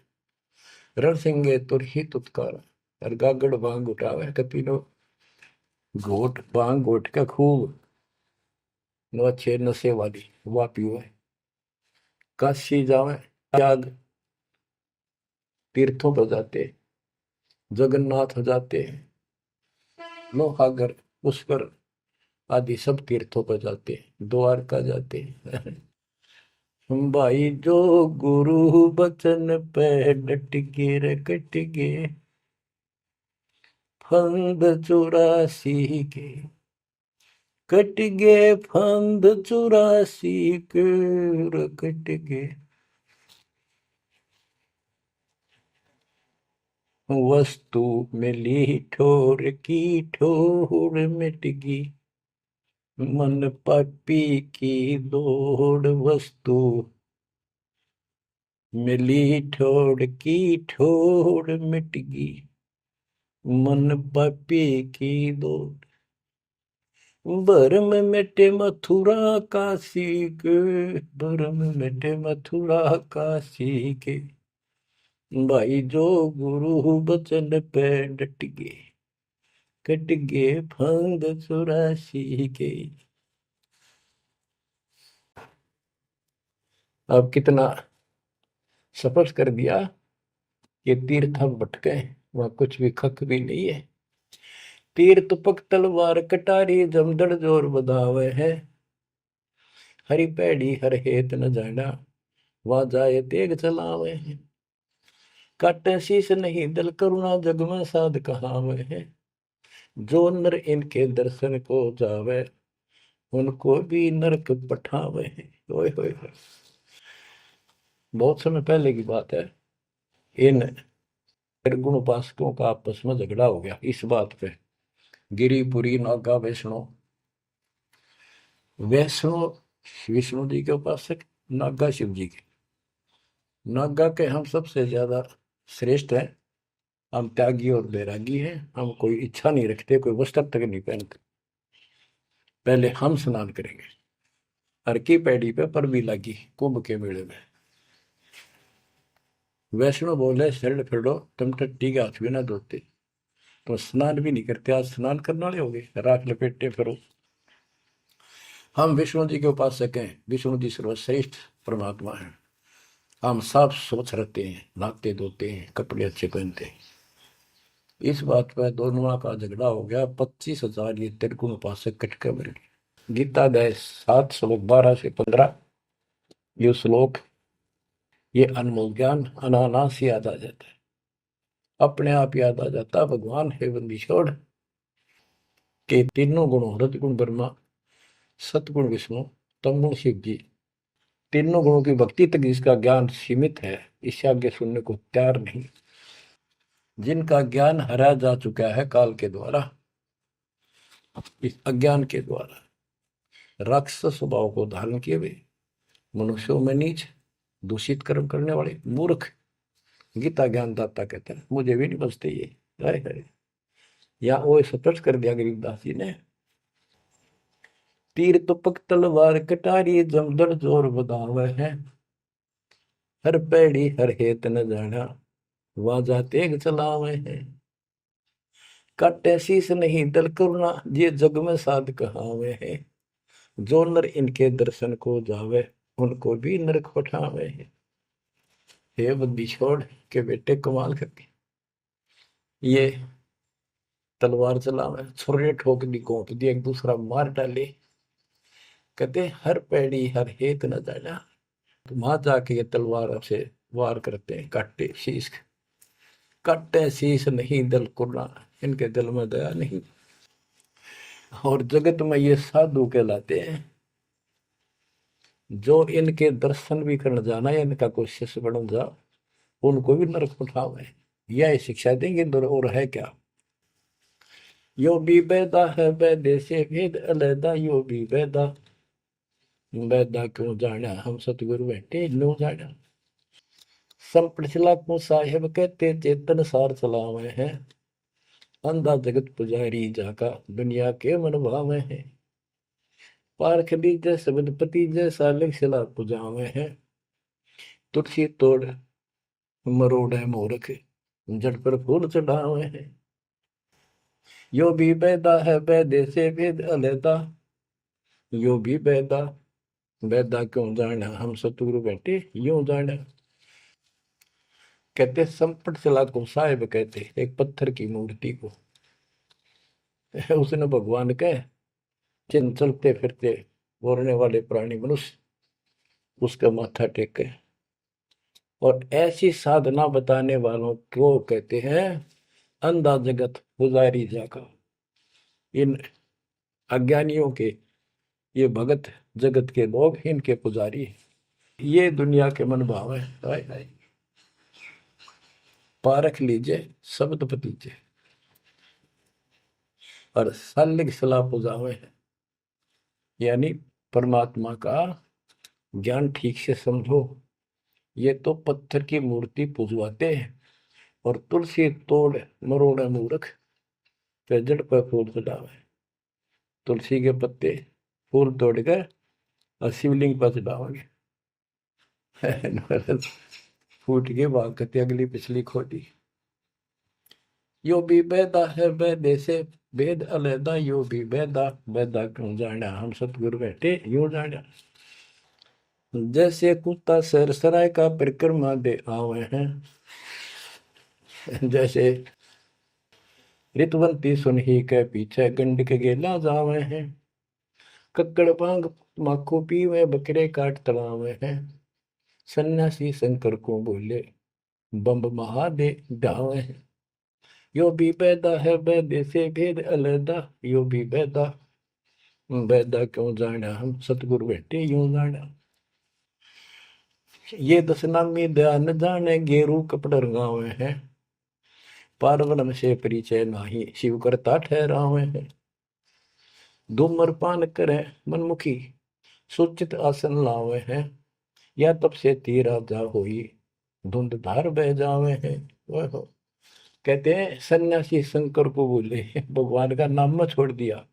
रण सिंगे तुरही तुतकार, और गागड़ भांग उठावे कतीनो, घोट भांग घोट का खूब नो अच्छे नशे वाली वा पीवे। काशी जावे, त्याग तीर्थों पर जाते, जगन्नाथ हो जाते, लोहागर पुष्कर आदि सब तीर्थों पर जाते, द्वारका जाते। भाई जो गुरु बचन पे डट के रे कट गए फंद 84 के, कट गए फंद 84 के रे कट गए। वस्तु मिली ठोर की ठोर मिट गई, मन पापी की दौड़। वस्तु मिली ठोर की ठोर मिट गई, मन पापी की दौड़। भरम मिटे मथुरा काशी के, भरम मिटे मथुरा काशी के। भाई जो गुरु बचन पे डट गए, कट गए फंद 84 के। अब कितना सफर कर दिया, ये तीर्थ हम भटके, वहां कुछ भी खक भी नहीं है। तीर तुपक तलवार कटारी जमदड़ जोर बधावे है, हरी पैड़ी हर हेत न जाना, वहां जाए तेग चलावे है। काटे शीश नहीं दल करुणा जग में साध कहावे है, जो नर इनके दर्शन को जावे, उनको भी नरक पठावे है। ओए होए होए। बहुत समय पहले की बात है, इन निर्गुण उपासकों का आपस में झगड़ा हो गया इस बात पे। गिरिपुरी नागा वैष्णो, वैष्णो विष्णु जी के उपासक, नागा शिव जी के। नागा के हम सबसे ज्यादा श्रेष्ठ हैं, हम त्यागी और बैरागी हैं, हम कोई इच्छा नहीं रखते, कोई वस्त्र तक नहीं पहनते। पहले हम स्नान करेंगे। हर की पैड़ी पे पर भी लगी कुंभ के मेले में। वैष्णो बोले शरण फिरो, तुम टट्टी के हाथ भी ना धोते, तो स्नान भी नहीं करते, आज स्नान करने वाले हो गए, राख लपेटे फिरो। हम विष्णु जी के उपासक हैं, विष्णु जी सर्वश्रेष्ठ परमात्मा है। हम साफ स्वच्छ रहते हैं, नहाते धोते हैं, कपड़े अच्छे पहनते हैं। इस बात पर दोनों का झगड़ा हो गया। 25,000 ये त्रिगुण उपासक कटके मर गए। गीता अध्याय 7 श्लोक 12 से 15, ये श्लोक, ये अनमोल ज्ञान अनायास याद आ जाता है, अपने आप याद आ जाता। भगवान है बंदी छोड़ के तीनों गुणों, रजगुण ब्रह्मा, सतगुण विष्णु, तमगुण शिव जी, तीनों गुणों की भक्ति तक जिसका ज्ञान सीमित है, इससे आगे सुनने को तैयार नहीं। जिनका ज्ञान हरा जा चुका है काल के द्वारा, इस अज्ञान के द्वारा, राक्षस स्वभाव को धारण किए हुए, मनुष्यों में नीच, दूषित कर्म करने वाले मूर्ख, गीता ज्ञानदाता कहते हैं, मुझे भी नहीं बचते ये। हाय हाय, या वो स्पष्ट कर दिया गरीबदास जी ने। तीर तुपक तलवार कटारी जमदड़ जोर बधावे है, हर पैड़ी हर हेत न जाना, वाजा तेग चलावे है। काटे शीस नहीं दल करुणा, ये जग में साध कहावे है, जो नर इनके दर्शन को जावे, उनको भी नरक पठावे है। हे बंदी छोड़ के बेटे कमाल करके ये तलवार चलावे, छुरे ठोक दी, घोंप दी, एक दूसरा मार डाले। कहते हर पैड़ी हर हेत न जाना, तो वहां जाके ये तलवार से वार करते हैं, काटे शीश, काटे शीश नहीं दल कुर्ना, इनके दिल में दया नहीं। और जगत में ये साधु कहलाते हैं, जो इनके दर्शन भी करने जाना या इनका कोई शिष्य बन जा, उनको भी नरक उठावे। यह शिक्षा देंगे और है क्या। यो भी बैदा है बैदे से भेद अलैदा, यो भी बैदा, बैदा क्यों जाना हम सतगुरु बैठे नो जाना। संप्रचला को साहेब कहते चेतन सार चलावे हैं, अंधा जगत पुजारी जाका दुनिया के मन भावे हैं। पारख दीजय सबदपति जैसा लिखला पुजावे हैं, तुलसी तोड़ मरोड़ है मूर्ख, जड़ पर फूल चढ़ावे हैं। यो भी बैदा है बैदे से भेद अलैदा, यो भी बैदा, बैदा क्यों जाना हम सतगुरु बैठे यूं जाना। कहते संपट चला को साहेब कहते एक पत्थर की मूर्ति को, उसने भगवान कहे, जिन चलते फिरते बोलने वाले प्राणी मनुष्य, उसका माथा टेके। और ऐसी साधना बताने वालों को कहते हैं अंधा जगत पुजारी जाका। इन अज्ञानियों के ये भगत जगत के लोग इनके पुजारी हैं। ये दुनिया के मन भाव है। हाय हाय, पारख लीजिए शब्द पतीजे और सालिग सलाह पुजावे है। यानी परमात्मा का ज्ञान ठीक से समझो। ये तो पत्थर की मूर्ति पुजवाते हैं और तुलसी तोड़ मरोड़े मूर्ख पे जड़ पर फूल चढ़ावे। तुलसी के पत्ते फूल तोड़कर और शिवलिंग पर चढ़ाओगे। फूट के भाग करते अगली पिछली खोटी। यो भी बेदा है बेदे से भेद अलैदा, यो भी बेदा बेदा क्यों जाना हम सतगुरु बैठे यूं जाना। जैसे कुत्ता सरसराय का परिक्रमा दे आवे हैं, जैसे रितवंती सुनही के पीछे गंड के गेला जावे हैं। कक्कड़ भांग माखो पीवे बकरे काट तलावे हैं। सन्यासी शंकर को बोले बम्ब महादे ढावे हैं। यो भी बैदा है बैदे से भेद अलैदा, यो भी बैदा बैदा क्यों जाना हम सतगुरु बैठे यूं जाना। ये दशनामी ध्यान जाने गेरू कपड़ रंगावे हैं। पारब्रह्म से परिचय नाही शिव करता ठहरावे हैं। धूम्रपान करे मनमुखी सुचित आसन लावे हैं। या तब से तीरा जा होई धुंध धार बह जावे हैं। वह कहते हैं सन्यासी शंकर को बोले भगवान का नाम में छोड़ दिया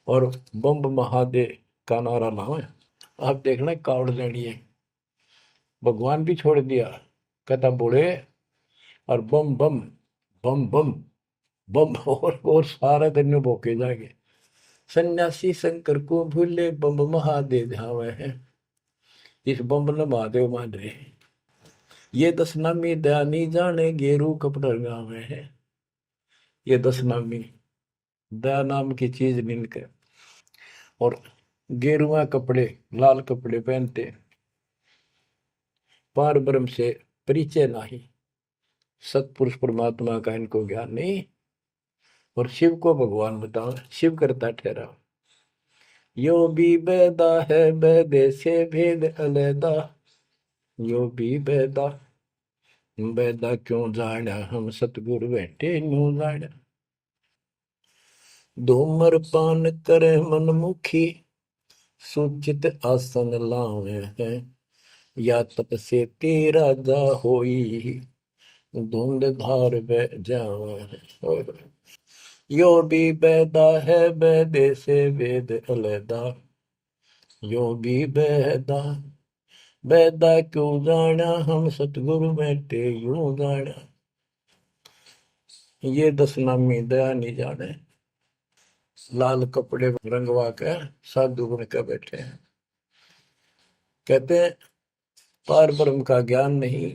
और बम्ब महादेव का नारा लावे। आप देखना कावड़ लेनी है, भगवान भी छोड़ दिया, कहता बोले और बम बम बम बम बम और सारा दिन में भोके जाएंगे। सन्यासी शंकर को भूले बम महादेव ध्यावे हैं। इस बम ने महादेव मान रहे। ये दशनामी दयानी जाने गेरू कपड़ गावे हैं। ये दशनामी दया नाम की चीज मिलकर और गेरुआ कपड़े लाल कपड़े पहनते। पार ब्रह्म से परिचय नहीं, सतपुरुष परमात्मा का इनको ज्ञान नहीं और शिव को भगवान बताओ शिव करता ठहरा। यो भी बैदा है बैदे से भेद अलैदा, यो भी बैदा बैदा क्यों जाना हम सतगुरु बैठे न्यू जाना। धूमर पान करे मनमुखी सुचित आसन लावे हैं। या तप से तेरा जा होई धुंध धार बह जावे। यो भी बैदा है बैदे से वेद अलैदा, यो भी बैदा बैदा क्यों जाना हम सतगुरु बैठे यूं जाना। ये दशनामी दया नहीं जाने, लाल कपड़े रंगवा के साधु बन के बैठे हैं। कहते हैं पार ब्रह्म का ज्ञान नहीं,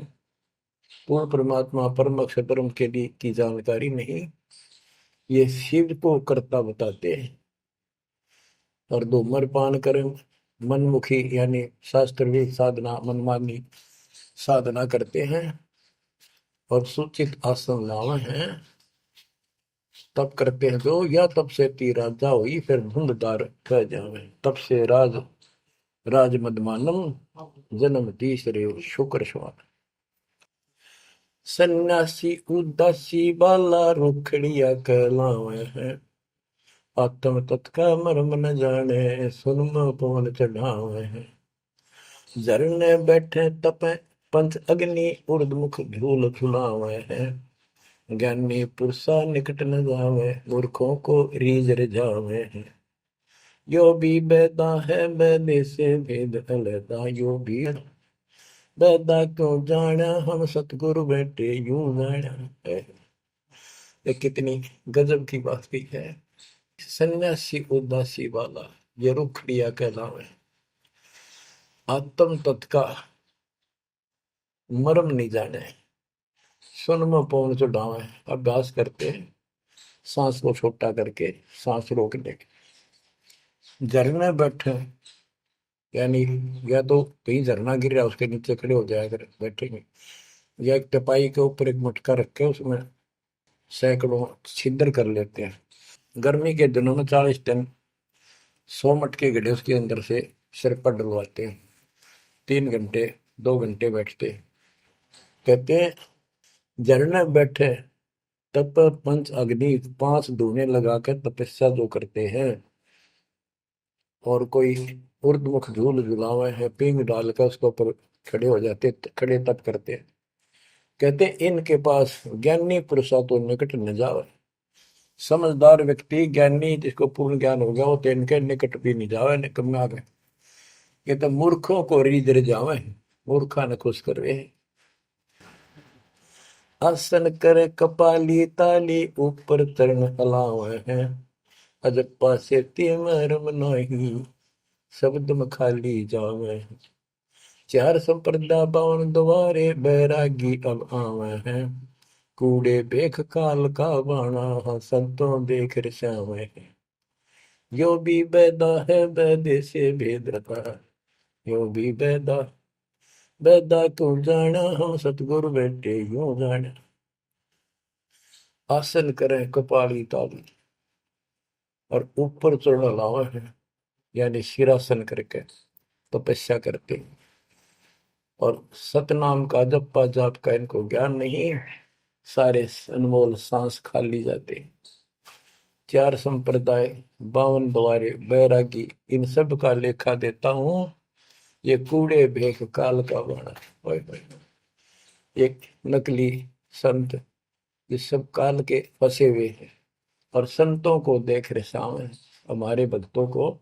पूर्ण परमात्मा परम अक्षर ब्रह्म के लिए की जानकारी नहीं, ये शिव को करता बताते हैं। और धूम्रपान करें मनमुखी यानी शास्त्र साधना मनमानी साधना करते हैं और सूचित आसन लावे हैं। तब करते हैं जो या तब से तीरा जाओ ही फिर धुंधदार कह जावे। तब से राज मदमानम जन्म तीसरे शुक्र श्वान। सन्यासी उदासी बाला रुखड़िया कहलावे हैं। आत्म तत्का मर्म न जाने सुन पवन चढ़ावे हैं। झरने बैठे तपे पंच अग्नि उर्दमुख झूल झुलावे हैं। ज्ञानी पुरुषा निकट न जावे मूर्खों को रीझ रिझावे हैं। यो भी बैदा है बैदे से भेद अलैदा, यो भी बैदा क्यों जाना हम सतगुरु बैठे यूं जाना है। ये कितनी गजब की बात भी है। सन्यासी उदासी वाला ये रुखड़िया कहलावे। आत्म तत्व का मर्म नहीं जाने सुन में पौन चढ़ावे। अभ्यास करते हैं सांस को छोटा करके सांस रोकने के। झरने बैठे यानी या तो कहीं झरना गिर रहा है उसके नीचे खड़े हो जाया कर बैठेंगे, या एक टपाई के ऊपर एक मटका रख के उसमें सैकड़ों छिद्र कर लेते हैं। गर्मी के दिनों में 40 दिन 100 मटके गड्ढे उसके अंदर से सिर पर डलवाते हैं। 3 घंटे 2 घंटे बैठते हैं। कहते हैं झरने बैठे तप पंच अग्नि 5 धूने लगा कर तपस्या जो करते हैं, और कोई उर्दमुख झूल झुलावे है पींग डालकर उसके ऊपर खड़े हो जाते, खड़े तप करते हैं। कहते इनके पास ज्ञानी पुरुषा तो निकट न जावे। समझदार व्यक्ति ज्ञानी जिसको पूर्ण ज्ञान हो गया वो तो इनके निकट भी नहीं जावे, निकम में आ गए। ये तो मूर्खों को रीझ जावे, मूर्खा ने खुश करवे। आसन करे कपाली ताली ऊपर चरण हलावे है, अजप्पा से मरम नहीं शब्द में खाली जावे। चार संप्रदा बावन द्वारे बैरागी अब आवे हैं, कूड़े बेख काल का बाणा संतों देख रसावे हैं। यो भी बैदा है बैदे से भेद रता, यो भी बैदा बैदा क्यों जाना हम सतगुरु बैठे यूं जाना। आसन करें कपाली ताली और ऊपर चढ़ लावा है, यानी सिरासन करके तपस्या करते, और सतनाम का जप्पा जाप का इनको ज्ञान नहीं, सारे अनमोल सांस खाली जाते। चार संप्रदाय 52 द्वारे बैरागी इन सब का लेखा देता हूं, ये कूड़े भेख काल का बाणा। ओए होए, एक नकली संत ये सब काल के फंसे हुए हैं, और संतों को देख रहे सामने, हमारे भक्तों को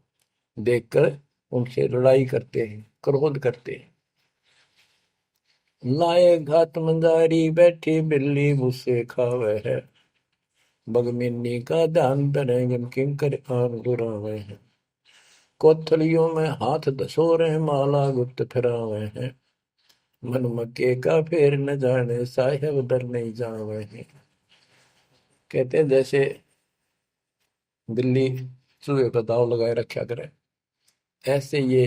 देखकर उनसे लड़ाई करते हैं, क्रोध करते हैं। लाए घात मंदारी बैठी बिल्ली भूसे खावे है, बगमिनी का ध्यान धरे किंकर आन दुरावे हैं। कोथलियों में हाथ दसोरे माला गुप्त फिरावे हैं, मन मक्के का फेर न जाने साहेब दर नहीं जावे हैं। कहते हैं जैसे बिल्ली चूहे पर दाव लगाए रखा करे, ऐसे ये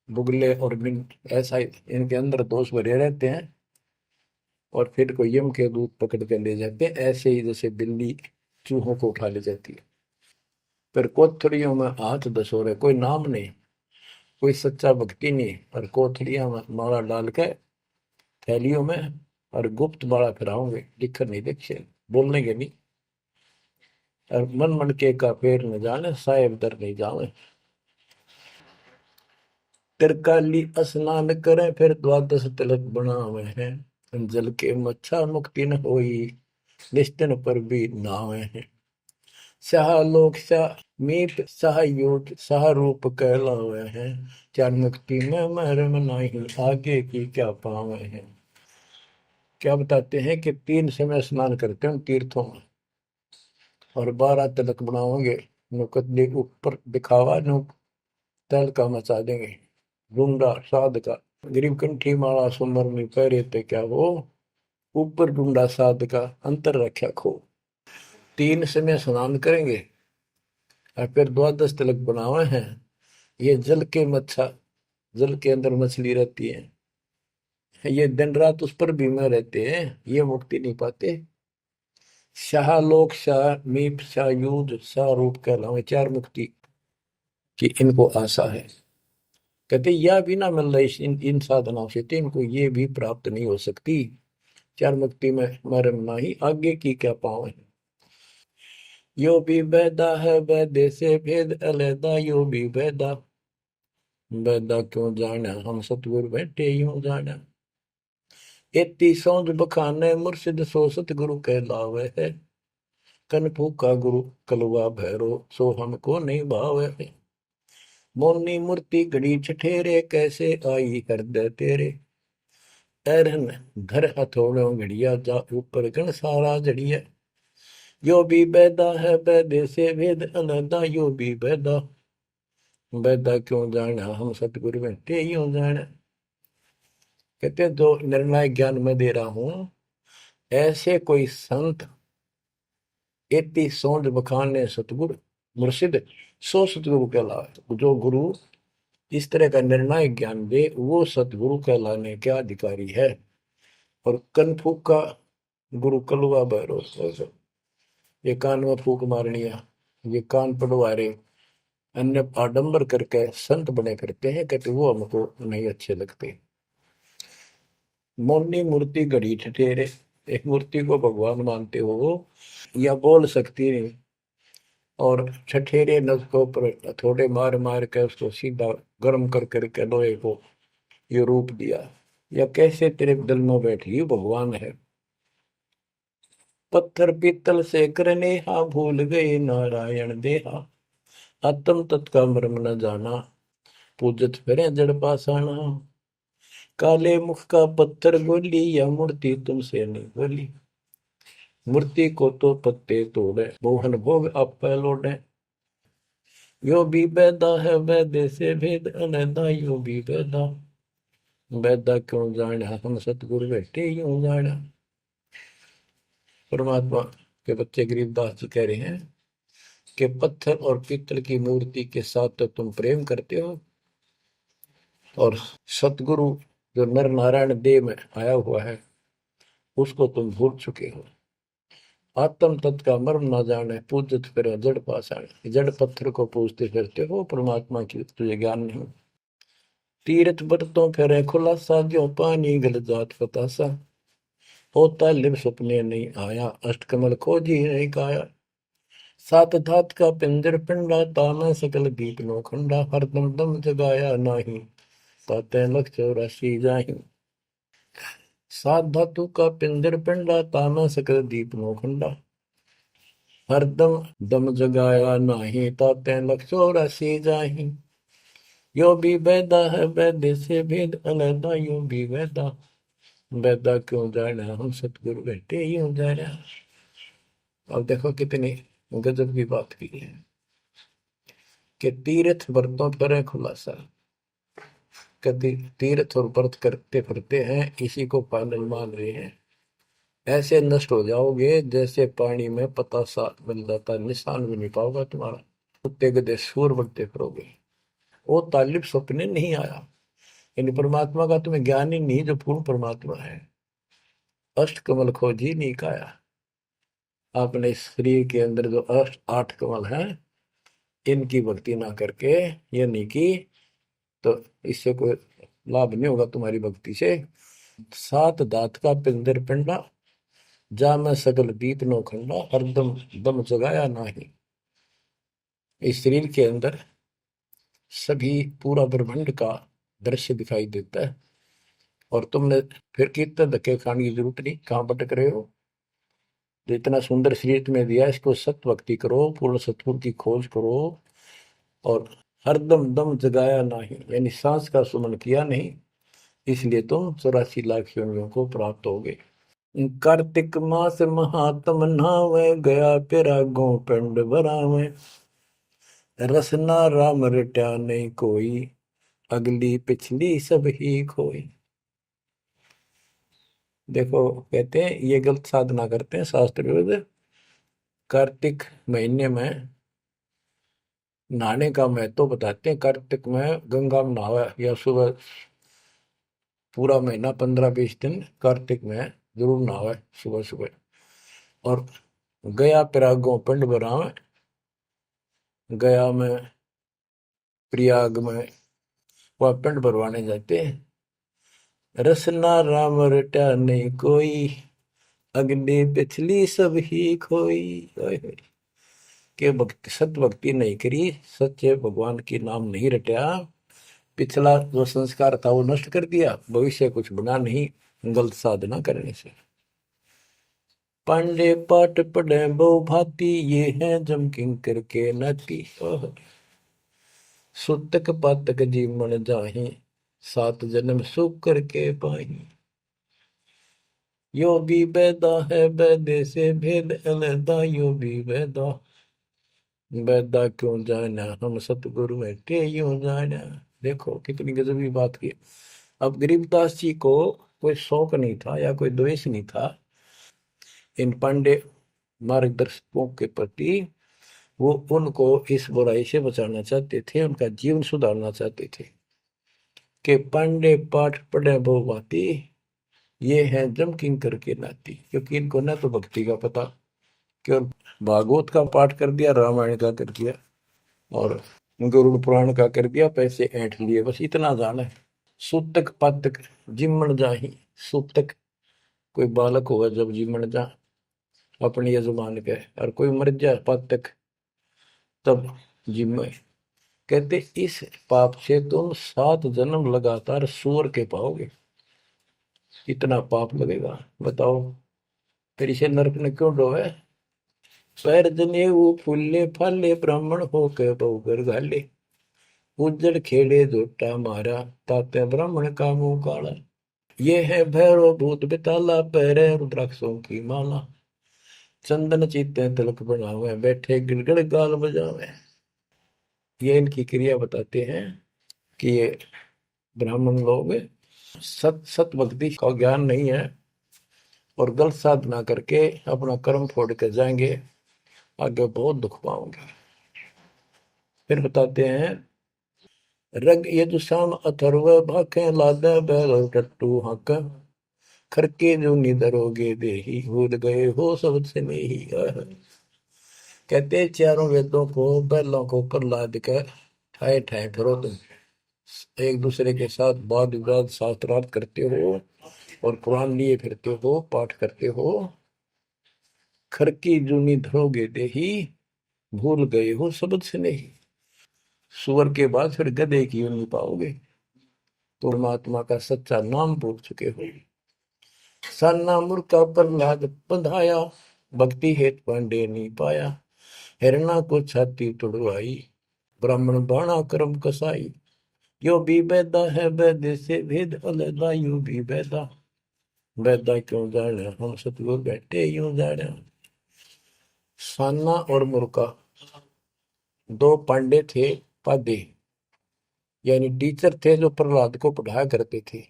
बुगले और मिंट ऐसा इनके अंदर दोष भरे रहते हैं, और फिर कोई यम के दूत पकड़ के ले जाते हैं, ऐसे ही जैसे बिल्ली चूहों को उठा ले जाती है। फिर कोथड़ियों में हाथ दसोरे, कोई नाम नहीं, कोई सच्चा भक्ति नहीं, और कोथड़ियां में माला डाल के थैलियों में, और गुप्त माला फिराओगे, लिखकर नहीं देखे, बोलने के नहीं। और मन मन के का पेड़ न जाने साहेब दर नहीं जावे। तिरकाली स्नान करें फिर द्वादश तिलक बनावे हैं, जल के मच्छा मुक्ति न होई निश्चन पर भी नावे हैं। शाह लोक शाह मीत शाह योग शाह रूप कहलावे हैं, चार मुक्ति में महरम नहीं आगे की क्या पावे हैं। क्या बताते हैं कि 3 समय स्नान करते हैं तीर्थों में, और 12 तिलक बनाओगे, नुकदली ऊपर दिखावा नु तल का मचा देंगे, रूंडा साध का गरीब कंठी माला सुमर में पैरे ते क्या वो, ऊपर डूंडा साध का अंतर रख्या खो। 3 समय स्नान करेंगे और फिर द्वादश तिलक बनावे हैं। ये जल के मच्छा, जल के अंदर मछली रहती है, ये दिन रात उस पर बीमा रहते हैं, ये मुक्ति नहीं पाते। शाह लोक शाह मीप शाह युद्ध शाह रूप कहलावे, 4 मुक्ति की इनको आशा है। कहते यह भी ना मिल रही इन साधनाओं से, तो इनको ये भी प्राप्त नहीं हो सकती। 4 मुक्ति में मरम नहीं आगे की क्या पावे। यो भी बैदा है बैदे से भेद अलैदा, यो भी बैदा बैदा क्यों जाना हम सतगुरु बैठे यूं जाना। एती सौंद बखाने मुर्शिद सो सतगुरु कहलावे है, कन फूका गुरु कलवा भैरो सो हमको नहीं भावे है। मोनी मूर्ति घड़ी ठठेरे कैसे आई हृदय तेरे, ऐरन घर हथौड़ों घड़िया जा ऊपर गण सारा जड़िया। यो भी बैदा है बैदे से भेद अलैदा, यो भी बैदा बैदा क्यों जाना हम सतगुरु बैठे यूं जाना। कहते हैं जो निर्णायक ज्ञान में दे रहा हूं, ऐसे कोई संत एती सौंद बखाने सतगुरु मुर्शिद सो सतगुरु कहलाए। जो गुरु इस तरह का निर्णायक ज्ञान दे वो सतगुरु कहलाने के अधिकारी है। और कनफूक का गुरु कलुआ भैरव, ये कान में फूक मारनिया, ये कान पढ़वा रहे, अन्य आडंबर करके संत बने करते हैं, कहते वो हमको नहीं अच्छे लगते। मौनी मूर्ति घड़ी ठठेरे, एक मूर्ति को भगवान मानते हो या बोल सकती नहीं, और ठठेरे नस को पर थोड़े मार मार के उसको सीधा गर्म कर करके लोहे को ये रूप दिया, या कैसे तेरे दिल में बैठी भगवान है। पत्थर पीतल से करने हा, भूल गए नारायण देहा, आत्म तत्का मर्म न जाना, पूजत फिरे जड़ पासाना। काले मुख का पत्थर बोली, या मूर्ति तुमसे नहीं बोली, मूर्ति को तो पत्ते तोड़े, मोहन भोग आप लौटे। यो भी बैदा है वैदे से भेद अनैदा, यो भी बैदा बैदा क्यों जाना, हम सतगुरु बैठे यूं जाना। परमात्मा के बच्चे गरीबदास जी कह रहे हैं कि पत्थर और पीतल की मूर्ति के साथ तो तुम प्रेम करते हो, और सतगुरु जो नर नारायण देह में आया हुआ है उसको तुम भूल चुके हो। आत्म तत्व का मर्म ना जाने, पूजत फिर जड़ पाषाण, जड़ पत्थर को पूजते फिरते हो, परमात्मा की तुझे ज्ञान नहीं। तीर्थ बरतों फिर खुलासा, जो पानी गल जात फतासा, होता लिव सपने नहीं आया, अष्टकमल खोजी नहीं काया। सात धात का पिंजर पिंडा, ताना सकल दीप नो खंडा, हरदम दम जगाया नाही, ताते लख 84 जाहि। सात धातु का पिंजर पिंडा, ताना सकल दीप नो खंडा, हरदम दम जगाया नाही, ताते लख 84 जाहि। यो भी वैदा है वैद्य से भेद अलैदा, यो भी वैदा वैदा क्यों जाना, हम सतगुरु बैठे यूं जाना। अब देखो कितनी गजब की बात की है कि तीर्थ व्रतों पर खुलासा, कभी तीर्थ और व्रत करते फिरते हैं, इसी को पालन मान रहे हैं। ऐसे नष्ट हो जाओगे जैसे पानी में पता सा बन जाता, निशान भी नहीं पाओगे तुम्हारा, कुत्ते गधे सूर बनते फिरोगे। वो तालिब सपने नहीं आया, यानी परमात्मा का तुम्हें ज्ञान ही नहीं जो पूर्ण परमात्मा है। अष्ट कमल खोजी नहीं काया, आपने इस शरीर के अंदर जो अष्ट 8 कमल हैं इनकी भक्ति ना करके ये नहीं की तो इससे कोई लाभ नहीं होगा तुम्हारी भक्ति से। सात दात का पिंदर पिंडा, जा मैं सकल दीप नो खंडा, हरदम दम जगाया नाही। इस शरीर के अंदर सभी पूरा ब्रह्मांड का दृश्य दिखाई देता है, और तुमने फिर कीर्तन धक्के खाने की जरूरत नहीं, कहाँ भटक रहे हो। जो इतना सुंदर शरीर तुम्हें दिया, इसको सत भक्ति करो, पूर्ण सतगुरु की खोज करो, और हरदम दम जगाया नहीं, यानी सांस का सुमन किया नहीं, इसलिए तुम 84 लाख योनियों को प्राप्त हो गए। कार्तिक मास महात्म नहावे, गया पिरागो पिंड भरावे, रसना राम रट्या नहीं कोई, अगली पिछली सब ही खोई। देखो कहते हैं ये गलत साधना करते हैं शास्त्र विरुद्ध। कार्तिक महीने में नहाने का महत्व बताते हैं। कार्तिक में गंगा में नहावा, या सुबह पूरा महीना 15-20 दिन कार्तिक में जरूर नहावे सुबह सुबह। और गया प्रयागों पिंड भरावे, गया में प्रयाग में वह पिंड भरवाने जाते हैं। रसना राम रटा नहीं कोई, अगली पिछली सब ही खोई। के भक्ति सत भक्ति नहीं करी, सच्चे भगवान की नाम नहीं रटा, पिछला जो संस्कार था वो नष्ट कर दिया, भविष्य कुछ बना नहीं गलत साधना करने से। पांडे पाठ पढ़े बहु भांति, ये है जम किंकर के नाती। सुतक पातक जीवन जाहि, 7 जन्म सुख करके पाही। यो भी बैदा है बैदे से भेद अलैदा, यो भी बैदा बैदा क्यों जाना, हम सतगुरु बैठे यूं जाना। देखो कितनी गजबी बात की। अब गरीबदास जी को कोई शौक नहीं था या कोई द्वेष नहीं था इन पांडे मार्गदर्शकों के प्रति, वो उनको इस बुराई से बचाना चाहते थे, उनका जीवन सुधारना चाहते थे कि पांडे पाठ पढ़े बहु भांति, ये है जम किंकर के नाती। क्योंकि इनको ना तो भक्ति का पता, केवल भागवत का पाठ कर दिया, रामायण का कर दिया और गरुड़ पुराण का कर दिया, पैसे ऐंठ लिए, बस इतना जाना है। सूतक पातक जिमण जाही। सूतक कोई बालक होगा जब जिमण जा अपने यजमान के, और कोई मर जाए पातक तब जिम। कहते इस पाप से तुम 7 जन्म लगातार सूअर के पाओगे। इतना पाप लगेगा, बताओ। फिर इसे नरक ने क्यों डोवे? पैर जने वो फूले फाले ब्राह्मण हो के बहुगर घाले, उज्जड़ खेड़े झोटा मारा, ताते ब्राह्मण का मुंह काला। ये है भैरव भूत बेताला, पैरे रुद्राक्षों की माला, चंदन चीते तिलक बनावे, बैठे गिड़गड़ गाल बजावे। ये इनकी क्रिया बताते हैं कि ये ब्राह्मण लोग सत भक्ति का ज्ञान नहीं है और गलत साधना करके अपना कर्म फोड़ के जाएंगे, आगे बहुत दुख पाओगे। फिर बताते हैं रग यजुषाम अथर्व भाखे लादे बैल टट्टू हक, खरके जो निधरोगे देही, भूल गए हो सब से नहीं। कहते चारों वेदों को बैलों को ऊपर लाद कर ठाए ठाए फिरो तुम, एक दूसरे के साथ वाद विवाद शास्त्रार्थ करते हो और कुरान लिए फिरते हो, पाठ करते हो। खरकी जूनी धरोगे देही, भूल गए हो सबद से नहीं। सुअर के बाद फिर गधे की यूं नहीं पाओगे, तो परमात्मा का सच्चा नाम भूल चुके हो। सन्ना मुर्का प्रहलाद बंधाया, भक्ति हेत पांडे नहीं पाया, हिरणा को छाती तुड़वाई, ब्राह्मण बाणा कर्म कसाई। यो भी बैदा है वैद्य से भेद अलगा, यूं भी बैदा, बैदा क्यों जाने हम सतगुरु बैठे यूं जाने। सान्ना और मुर्का 2 पांडे थे, पादे यानी टीचर थे जो प्रहलाद को पढ़ाया करते थे।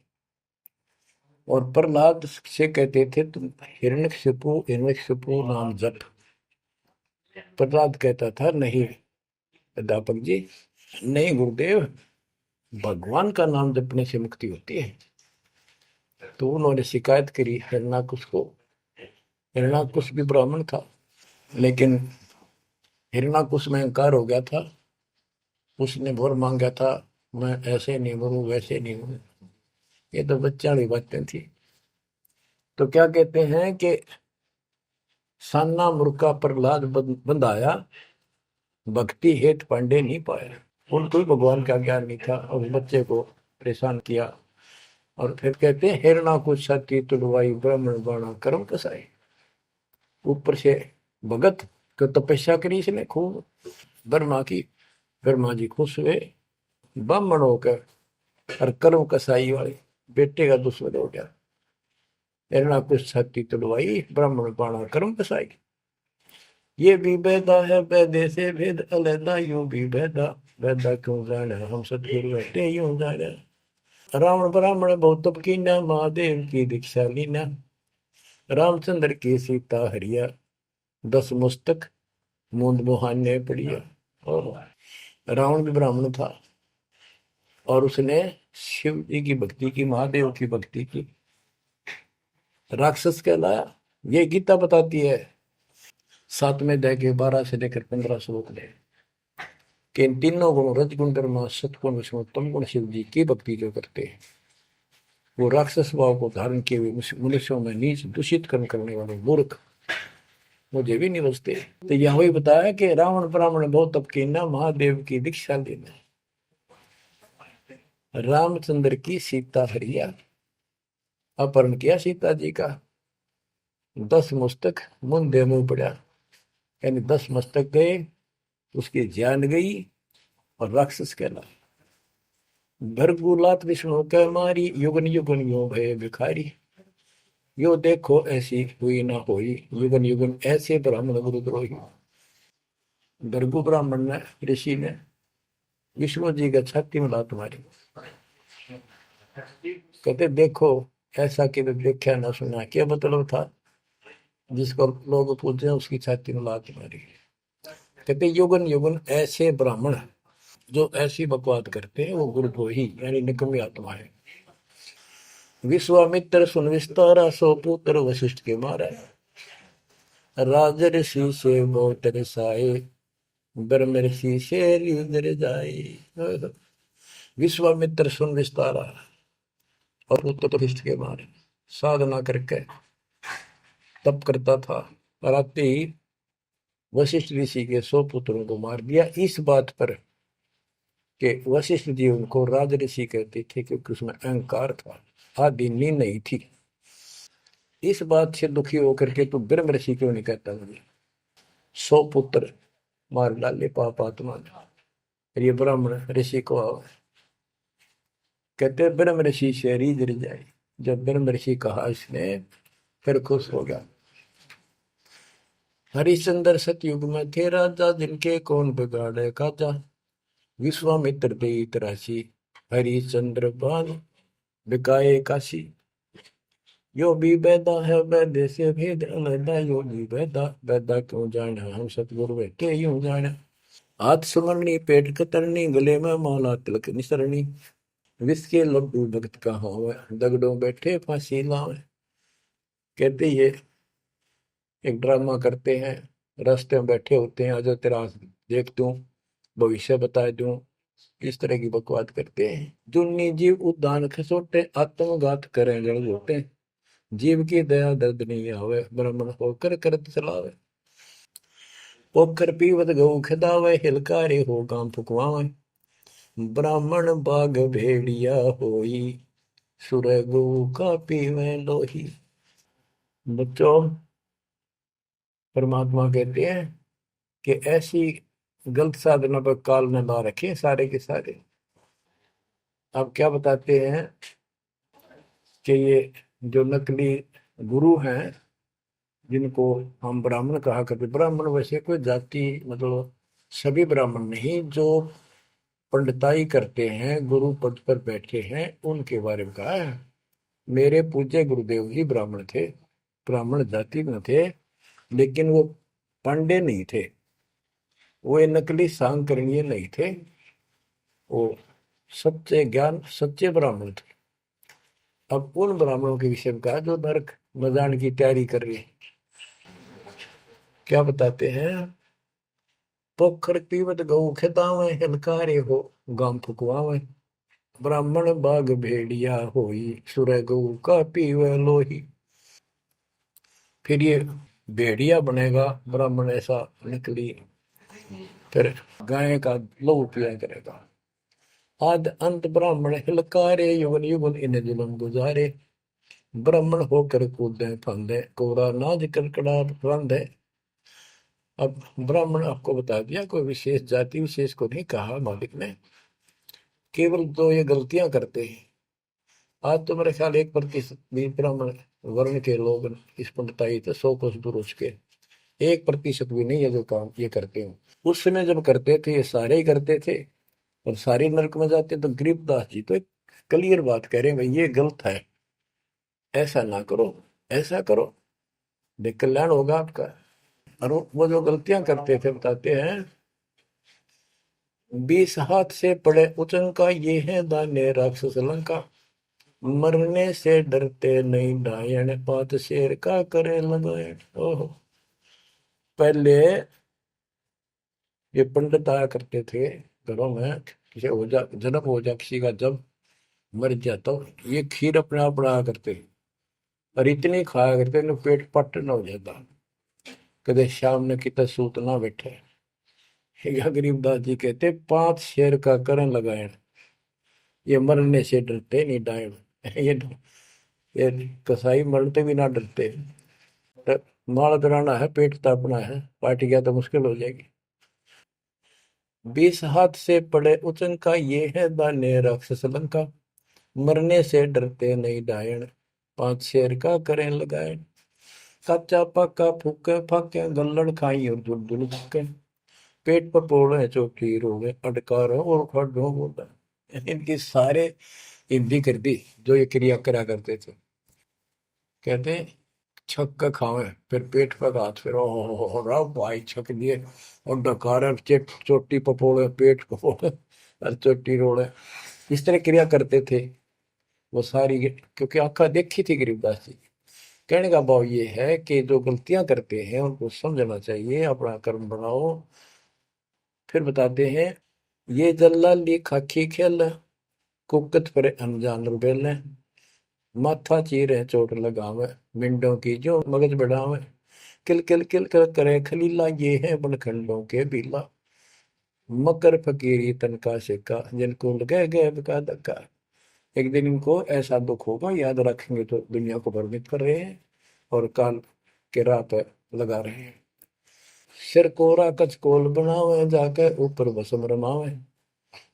और प्रहलाद से कहते थे तुम हिरण्यकशिपु नाम जप। प्रहलाद कहता था नहीं अध्यापक जी, नहीं गुरुदेव, भगवान का नाम जपने से मुक्ति होती है। तो उन्होंने शिकायत करी हिरण्याकुश को। हिरण्याकुश भी ब्राह्मण था, लेकिन हिरण्याकुश में अहंकार हो गया था। उसने वर मांगा था, मैं ऐसे नहीं मरूं वैसे नहीं मरूं। ये तो बच्चा वाली बातें थी। तो क्या कहते हैं कि सान्ना मुर्का प्रहलाद बंधाया, भक्ति हेत पांडे नहीं पाया। उनको भी भगवान का ज्ञान नहीं था और उस बच्चे को परेशान किया। और फिर कहते हैं हिरणा को छाती तुड़वाई, ब्राह्मण बाणा कर्म कसाई। ऊपर से भगत को तपस्या करी इसने खूब ब्रह्मा की, ब्रह्मा जी खुश हुए, ब्राह्मण होकर और कर्म कसाई वाले बेटे का दुश्मन हो गया। हिरणा को छाती तुड़वाई, ब्राह्मण बाणा कर्म कसाई। ये भी बैदा है बैदे से भेद अलैदा, यूं भी बैदा, बैदा क्यों जाने हम सतगुरु बैठे यूं जाने। रावण ब्राह्मण बहुत तप कीना, महादेव की दीक्षा लीना, रामचंद्र की सीता हरिया, 10 मुस्तक मूंद मुहाने पड़िया। और रावण भी ब्राह्मण था और उसने शिव जी की भक्ति की, महादेव की भक्ति की, राक्षस कहलाया। ये गीता बताती है 7वें अध्याय के 12 से लेकर 15 श्लोक में कि इन तीनों गुण रजगुण कर्म सतगुण विष्णु तम गुण शिव जी की भक्ति जो करते हैं वो राक्षस भाव को धारण किए हुए मनुष्यों में नीच दूषित कर्म करने वाले मूर्ख मुझे भी नहीं बचते। तो यह वही बताया कि रावण ब्राह्मण बहुत तप कीना, महादेव की दीक्षा लेना, रामचंद्र की सीता हरिया, अपहरण किया सीता जी का, 10 मस्तक मुंदे मुंह पड़ा, यानी 10 मस्तक गए, उसकी जान गई और राक्षस कहला। भरगुलात विष्णु कह मारी, युगन युगन यो भय भिखारी, यो देखो ऐसी हुई ना होई, युगन युगन ऐसे ब्राह्मण गुरुद्रोही। भरगु ब्राह्मण ने, ऋषि ने विष्णु जी का छाती में लात मारी। कहते देखो ऐसा कि देखा ना सुना, क्या मतलब था? जिसको लोग पूछते हैं उसकी छाती में लात मारी। कहते युगन युगन ऐसे ब्राह्मण जो ऐसी बकवाद करते हैं वो गुरुद्रोही यानी निकम्मी आत्मा है। विश्वामित्र सुन विस्तारा, सो पुत्र वशिष्ठ के मारा। राजर्षि से बहुत रसाए, ब्रह्म ऋषि से लीन जाए। विश्वामित्र सुन विस्तारा और पुत्र वशिष्ठ के मारे। साधना करके तप करता था और आते ही वशिष्ठ ऋषि के 100 पुत्रों को मार दिया। इस बात पर कि वशिष्ठ जी उनको राज ऋषि कहते थे क्योंकि उसमें अहंकार था, आदि नींद नहीं थी। इस बात से दुखी होकर के तू ब्रह्म ऋषि क्यों नहीं कहता मुझे? 100 पुत्र मार डाले पाप आत्मा ने। ये ब्राह्मण ऋषि को कहते ब्रह्म ऋषि से रीझ जाए। जब ब्रह्म ऋषि कहा इसने फिर खुश हो गया। हरिश्चंद्र सतयुग में थे राजा, जिनके कौन बिगाड़े काजा। विश्वामित्र दे राशि, हरिश्चंद्र बान बिकाए काशी। यो भी बैदा है वैद्य से भेद अलैदा, यो भी बैदा बैदा क्यों जाना, हम सतगुरु बैठे यूं जाना। हाथ सुमरनी पेट कतरनी, गले में माला तिलक निसरनी। विष के लड्डू भगत का हो, दगड़ों बैठे फांसी लावे। कहते ये एक ड्रामा करते हैं, रास्ते में बैठे होते हैं, आज तेरा देख दूं, भविष्य बता दूं, इस तरह की बकवाद करते हैं। जुन्नी जीव उद्यान खसोटे, आत्मघात करें जड़ घोटे। जीव की दया दर्द नहीं आवे, ब्राह्मण होकर करत चलावे। पोखर पीवत गऊ खिदावे, हिलकारे हो गांव फुकवावे। ब्राह्मण बाग भेड़िया होई, सुर गऊ का पीवे लोही। बच्चों, परमात्मा कहते हैं कि ऐसी गलत साधना पर काल न ला रखे सारे के सारे। अब क्या बताते हैं कि ये जो नकली गुरु हैं, जिनको हम ब्राह्मण कहा करते, ब्राह्मण वैसे कोई जाति मतलब सभी ब्राह्मण नहीं, जो पंडिताई करते हैं, गुरु पद पर बैठे हैं, उनके बारे में कहा है। मेरे पूज्य गुरुदेव ही ब्राह्मण थे, ब्राह्मण जाति में थे, लेकिन वो पांडे नहीं थे, वो नकली सांकरणीय नहीं थे, वो सच्चे ज्ञान सच्चे ब्राह्मण थे। अब उन ब्राह्मणों के विषय में कहा जो नरक में जाने की तैयारी कर रहे हैं। क्या बताते हैं? पोखर पीवत गऊ खेतावे, हिलकारे हो गांव फुकवावे। ब्राह्मण बाग भेड़िया होई, सुर गऊ का पीवे लोही। फिर ये भेड़िया बनेगा ब्राह्मण, ऐसा निकली, फिर गाय का लहू पिया करेगा। आद अंत ब्राह्मण हिलकारे, युगन युगन इन जुलम गुजारे। ब्राह्मण होकर कूदे फंदे, कोरा नाज कड़कड़ा रंधे। अब ब्राह्मण आपको बता दिया, कोई विशेष जाति विशेष को नहीं कहा मालिक ने, केवल तो ये गलतियां करते हैं। आज तो मेरे ख्याल 1% भी ब्राह्मण वर्ण के लोग इस पंडिताई तो 100 कोस दूर उसके 1% भी नहीं है जो काम ये करते हैं। उस समय जब करते थे ये सारे ही करते थे और सारे नरक में जाते। तो गरीबदास जी तो एक क्लियर बात कह रहे हैं, भाई ये गलत है, ऐसा ना करो, ऐसा करो, देख कल्याण होगा आपका। और वो जो गलतियां करते थे बताते हैं, 20 हाथ से पड़े उचंका, ये है दाने राक्षस लंका। मरने से डरते नहीं डायन, पात शेर का करे लगाए। ओहो, पहले ये पंडित आया करते थे घरों में, किसी हो जा जन्म हो जा किसी का, जब मर जाता तो ये खीर अपने आप बनाया करते और इतनी खाया करते न पेट पट न हो जाता, कदे शाम ने कितना सूत ना बैठे। या गरीबदास जी कहते 5 शेर का करण लगाए, ये मरने से डरते नहीं डायन। ये कसाई मरते भी ना डरते। माल कराना है, पेट तापना है, पार्टी गया तो मुश्किल हो जाएगी। 20 हाथ से पड़े उचंका, ये है दाने राक्षस लंका। मरने से डरते नहीं डायन, 5 शेर का करें लगाए। कच्चा पक्का फूके फाके, गल्लड़ खाई और दुल दुल फूके। पेट पर पोड़े चौकी रोगे, अटकारो और खड़ो बोला। इनकी सारे हिंदी कर दी जो ये क्रिया करा करते थे। कहते छक के खावे, फिर पेट पे हाथ, फिर ओ रहा भाई छक दिए, और डकार चोटी पपोड़े, पेट पपोड़े और चोटी रोड़े, इस तरह क्रिया करते थे वो सारी, क्योंकि आंखा देखी थी गरीबदास जी। कहने का भाव ये है कि जो गलतियां करते हैं उनको समझना चाहिए, अपना कर्म बनाओ। फिर बताते हैं, ये जल्लाली खाकी खेल, कुकत पर अनजान रुबेल, माथा चीरे चोट लगावे, मिंडों की जो मगज बढ़ावे, किल किल किल कर करे खलीला, ये है बनखंडों के बीला, मकर फकीरी तनका सिक्का, जिनको लगे गए का धक्का। एक दिन इनको ऐसा दुख होगा, याद रखेंगे तो दुनिया को भ्रमित कर रहे हैं और काल के राह पे लगा रहे हैं। सिर कोरा कचकोल बनावे, जाके ऊपर भस्म रमावे,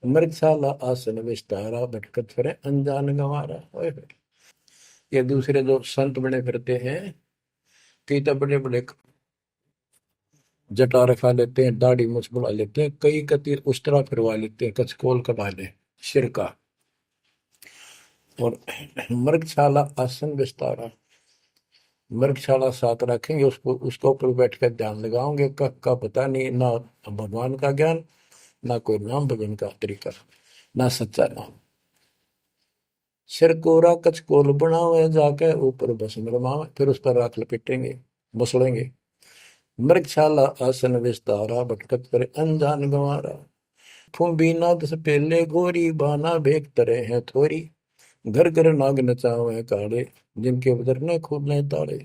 मृगशाला आसन विस्तारा, भटकत फिरे अनजान गंवारा। ये दूसरे जो संत बने फिरते हैं, कई तो बड़े बड़े जटा रखा लेते हैं, दाढ़ी मूछ बढ़ा लेते हैं, कई कति उस्तरा फिरवा लेते हैं, कचकोल कटा ले सिर का, और मृगशाला आसन विस्तारा, मृगशाला साथ रखेंगे, उसको उसके ऊपर बैठ कर ध्यान लगाओगे, का पता नहीं, ना भगवान का ज्ञान, ना कोई नाम भजन का तरीका, ना सच्चा नाम। सिर कोरा कचकोल बनावे, जाके ऊपर भस्म रमावे, फिर उस पर राख लपेटेंगे, बसड़ेंगे। मृगशाला आसन विस्तारा, भटकत करे अनजान गंवारा, फूंबी नाद से पहले गोरी, बाना भेक तरे हैं थोरी, घर घर नाग नचावे काले, जिनके उधर न खुले ताले।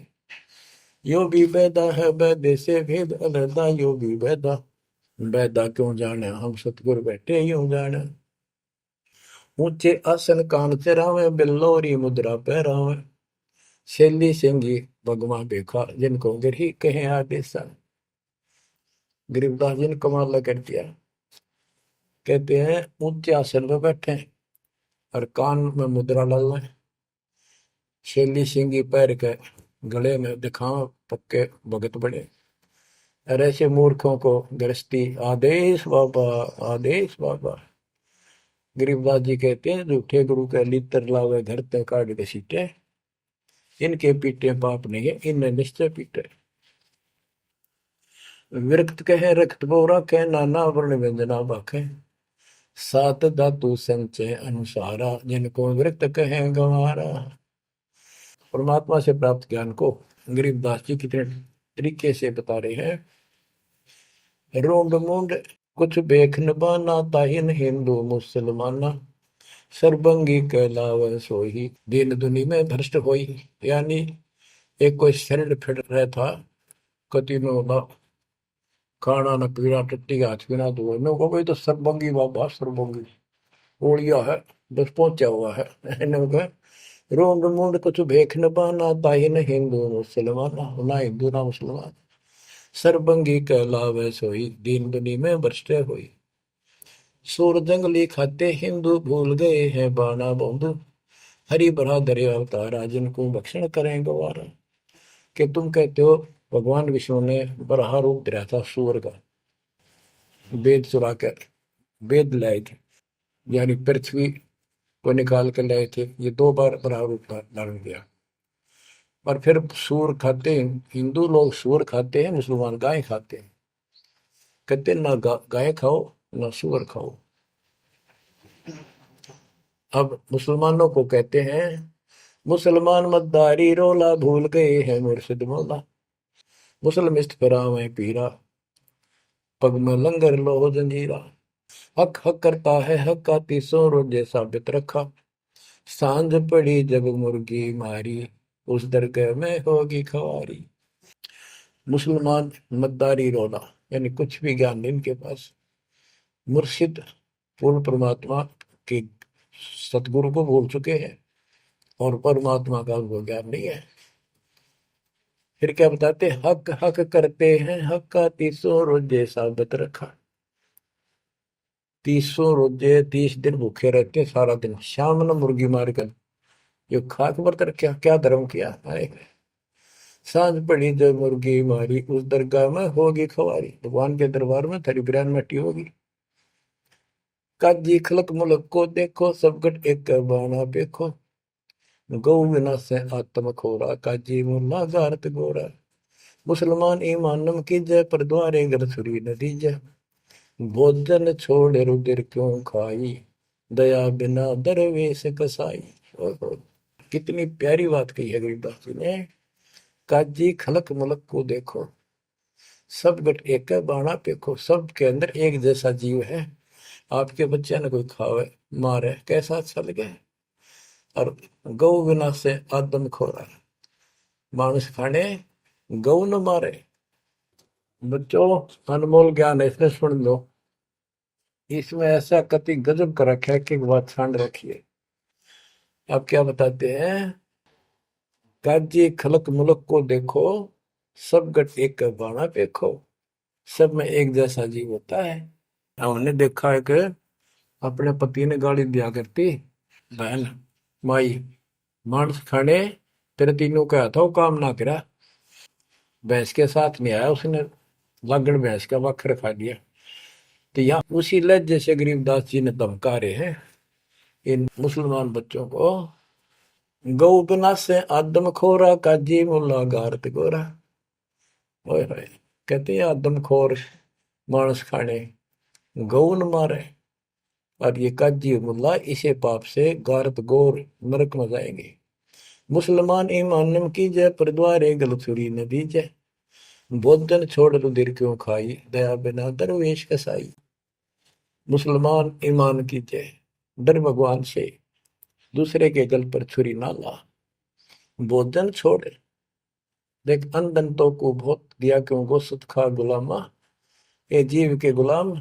यो भी बैदा है बैदे से भेद अलहदा, यो भी बैदा, बैदा क्यों जाने हम सतगुर बैठे यूं जाने। ऊंचे आसन कान चरावे, बिल्लोरी मुद्रा पहरावे, शैली सिंगी भगवा देखा, जिनको गिरही कहे आदेशा। गरीबदास जी ने कमाल कर दिया, कहते हैं ऊंचे आसन पर बैठे और कान में मुद्रा डाल लें, शैली सिंगी पैर के गले में दिखाओ पक्के भगत बड़े, और ऐसे मूर्खों को गृहस्थी आदेश बाबा, आदेश बाबा। गरीबदास जी कहते हैं, झूठे गुरु के लितर लावे, घर ते काट के सीटे, इनके पीटे पाप नहीं है, इन्हें निश्चय पीटे। विरक्त कहे रक्त बोरा के, नाना वर्ण व्यंजना बाखे, सात धातु संचय अनुसारा, जिनको विरक्त कहे गंवारा। परमात्मा से प्राप्त ज्ञान को गरीबदास जी कितने तरीके से बता रहे हैं। रोंड मुंड कुछ बेख न बाना, ताहिन हिंदू मुसलमाना, सरबंगी कहलावे सोही, दीन दुनी में भ्रष्ट होई। यानी एक कोई शरीर फिट रहा था, कति में होगा खाना न पीना, टट्टी हाथ पीना धोए में, वो कोई तो सरबंगी बाबा, सरबंगी ओलिया है, बस पहुंचा हुआ है। इन्होंने रोंड मुंड कुछ भेख न बाना, ताहिन हिंदू मुसलमाना, ना हिंदू ना मुसलमान, सरबंगी कहलावे सोई, दीन दुनी में भ्रष्ट होई। सूर जंगली खाते हिंदू, भूल गए हैं बाना बंधु, हरि भरा दरे अवतारा, जिनको भक्षण करें गवारा। कि तुम कहते हो भगवान विष्णु ने बराह रूप धरा था सूर का, वेद चुरा कर वेद लाए थे, यानी पृथ्वी को निकाल कर लाए थे, ये दो बार बराह रूप धारण किया। और फिर सूर खाते हैं हिंदू लोग, सूर खाते हैं, मुसलमान गाय खाते हैं। कहते ना गाय खाओ ना सूअर खाओ। अब मुसलमानों को कहते हैं, मुसलमान मद्दारी रोला, भूल गए हैं मुर्शिद मौला, मुसलमिस्त फरावे पीरा, पग में लंगर लो जंजीरा। हक हक करता है हक का, तीसों रोजे साबित रखा, सांझ पड़ी जब मुर्गी मारी, उस दरगाह में होगी खवारी। मुसलमान मद्दारी रोला, यानी कुछ भी ज्ञान नहीं इनके पास, मुर्शिद पूर्ण परमात्मा के सतगुरु को भूल चुके हैं और परमात्मा का उनको ज्ञान नहीं है। फिर क्या बताते, हक हक करते हैं हक का, तीसों रोजे साबित रखा। तीसों रोजे 30 दिन भूखे रहते, सारा दिन, शाम न मुर्गी मार कर जो खाक व्रत रखा, क्या धर्म किया है। सांझ पड़ी जब मुर्गी मारी, उस दरगाह में होगी खवारी, भगवान के दरबार में तेरी बिरयानी मट्टी होगी। काजी खलक मुलक को देखो, सब गट एक बाना देखो, गौ बिना से आत्म खोरा, काजी मुल्ला गारत गोरा। मुसलमान ईमान नम कीजय, पर द्वारे घर छुरी न दीजय। भोजन छोड़ रुधिर क्यों खाई, दया बिना दरवेश कसाई। ओहो, कितनी प्यारी बात कही है गरीबदास जी ने। काजी खलक मलक को देखो, सब गट एक बाणा पेखो। सब के अंदर एक जैसा जीव है। आपके बच्चे ने कोई खावे मारे कैसा अच्छा लगे। और गौ बिना से आदम खोरा, मानुष खाने गौ न मारे। बच्चों, अनमोल ज्ञान है, इसमें सुन लो। इसमें ऐसा कति गजब कर रखा है कि बात छांड रखिए। आप क्या बताते हैं? काजी खलक मुलक को देखो, सब गट एक बाणा पेखो। सब में एक जैसा जीव होता है। हमने देखा है कि अपने पति ने गाली दिया करती बहन माई, मांस खाने तेरे तीनों का था वो काम ना करा। भैंस के साथ नहीं आया उसने, लागण भैंस का वक्र खा लिया। तो यहाँ उसी लहजे से गरीबदास जी ने धमका रहे हैं इन मुसलमान बच्चों को। गौ बिना से आदम खोरा, काजी मुल्ला गारत गोरा। ओए होए, कहते हैं आदम खोर मांस खाने गौ न मारे, और ये काजी मुल्ला इसे पाप से गारत गोर नरक में जाएंगे। मुसलमान ईमान की जय, पर द्वारे गल छुरी न दीजय। भोजन छोड़ रुधिर क्यों खाई, दया बिना दरवेश कसाई। मुसलमान ईमान की जय, डर भगवान से, दूसरे के गल पर छुरी ना ला। भोजन छोड़, देख अंधन तो को बहुत दिया क्यों गोसत खा गुलामा। ये जीव के गुलाम,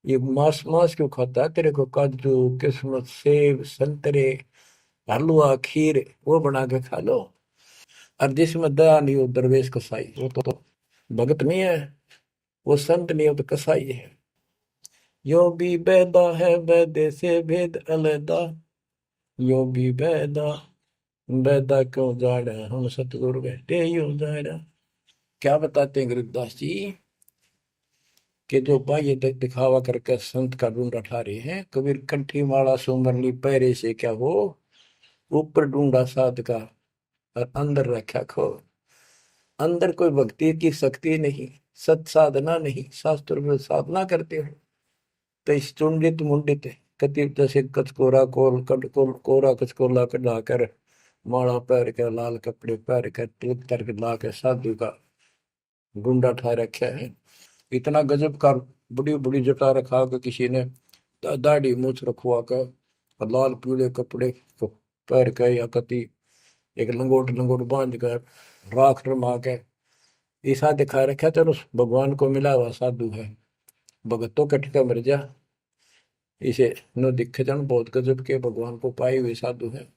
ये मांस मांस क्यों खाता है? तेरे को काजू किस्मत सेब संतरे हलवा खीर वो बना के खा लो। और जिसमें दया नहीं हो दरवेश कसाई, वो तो भगत नहीं है, वो संत नहीं हो तो कसाई है। यो भी बैदा है बैदे से भेद अलैदा, यो भी बैदा बैदा क्यों जाड़ा, हम सतगुरु बैठे यो जाड़ा। क्या बताते हैं गरीबदास जी कि जो बाह्य दिखावा करके संत का ढूंढा ठा रहे हैं। कबीर कंठी माला सुमरनी पहरे से क्या हो, ऊपर ढूंढा साध का और अंदर रखा खो। अंदर कोई भक्ति की शक्ति नहीं, सत साधना नहीं, शास्त्र में साधना करते हो तो इस चुंडित मुंडित कति जैसे कचकोरा कोल कट कोल कोरा कचकोला कटा कर माला पैर के लाल कपड़े पैर कर तिलक कर ला के साधु का गुंडा ठा रखा है। इतना गजब का बड़ी बड़ी जटा रखा के किसी ने दाढ़ी मूछ रखवा कर और लाल पीले कपड़े पैर के या कति एक लंगोट लंगोट बांध कर राख रमा के ऐसा दिखा रखा। चलो भगवान को मिला हुआ साधु है, भगतों कटका मर जा। इसे न दिखे जन बहुत गजब के भगवान को पाए हुए साधु है।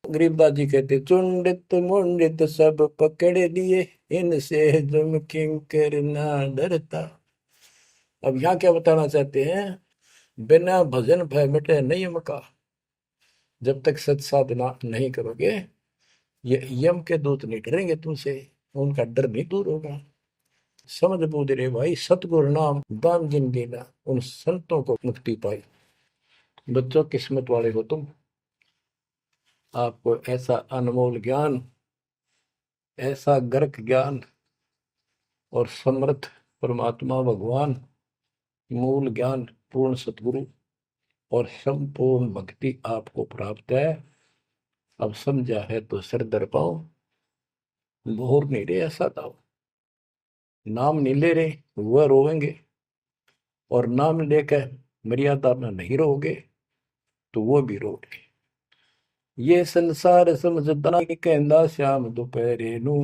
गरीबदास जी कहते चुंडित मुंडित सब पकड़ लिए, इनसे जम किंकर ना डरता। अब यहाँ क्या बताना चाहते हैं? बिना भजन भय मिटे नहीं मका। जब तक सत साधना नहीं करोगे ये यम के दूत नहीं डरेंगे तुमसे, उनका डर नहीं दूर होगा। समझ बूझ रे भाई, सतगुरु नाम दान जिन देना, उन संतों को मुक्ति पाई। बच्चों, किस्मत वाले हो तुम, आपको ऐसा अनमोल ज्ञान, ऐसा गर्क ज्ञान और समर्थ परमात्मा भगवान, मूल ज्ञान पूर्ण सतगुरु और संपूर्ण भक्ति आपको प्राप्त है। अब समझा है तो सिर दर पाओ, बोर नहीं रहे ऐसा दाओ। नाम नहीं ले रहे वह रोवेंगे, और नाम लेकर मर्यादा में नहीं रहोगे तो वो भी रोगे। ये संसार समझदा कहंदा श्याम दोपहरे नू,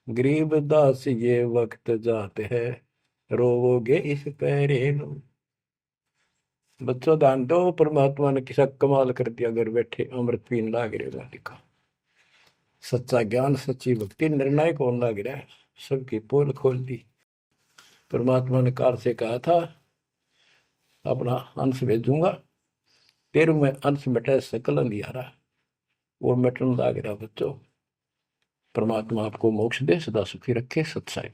गरीब दास ये वक्त जाते है, रोवोगे इस पहरे नू। बच्चों ध्यान दो, परमात्मा ने किसा कमाल कर दिया, घर बैठे अमृत पीन लाग रहे लिखा। सच्चा ज्ञान सच्ची भक्ति निर्णायक होने लग रहा है, सबकी पोल खोल दी। परमात्मा ने काल से कहा था अपना अंश भेजूंगा, तेरु में अंश मिटे सकल अंधियारा, वो मिटन लग रहा। बच्चों, परमात्मा आपको मोक्ष दे, सदा सुखी रखे। सत्साई।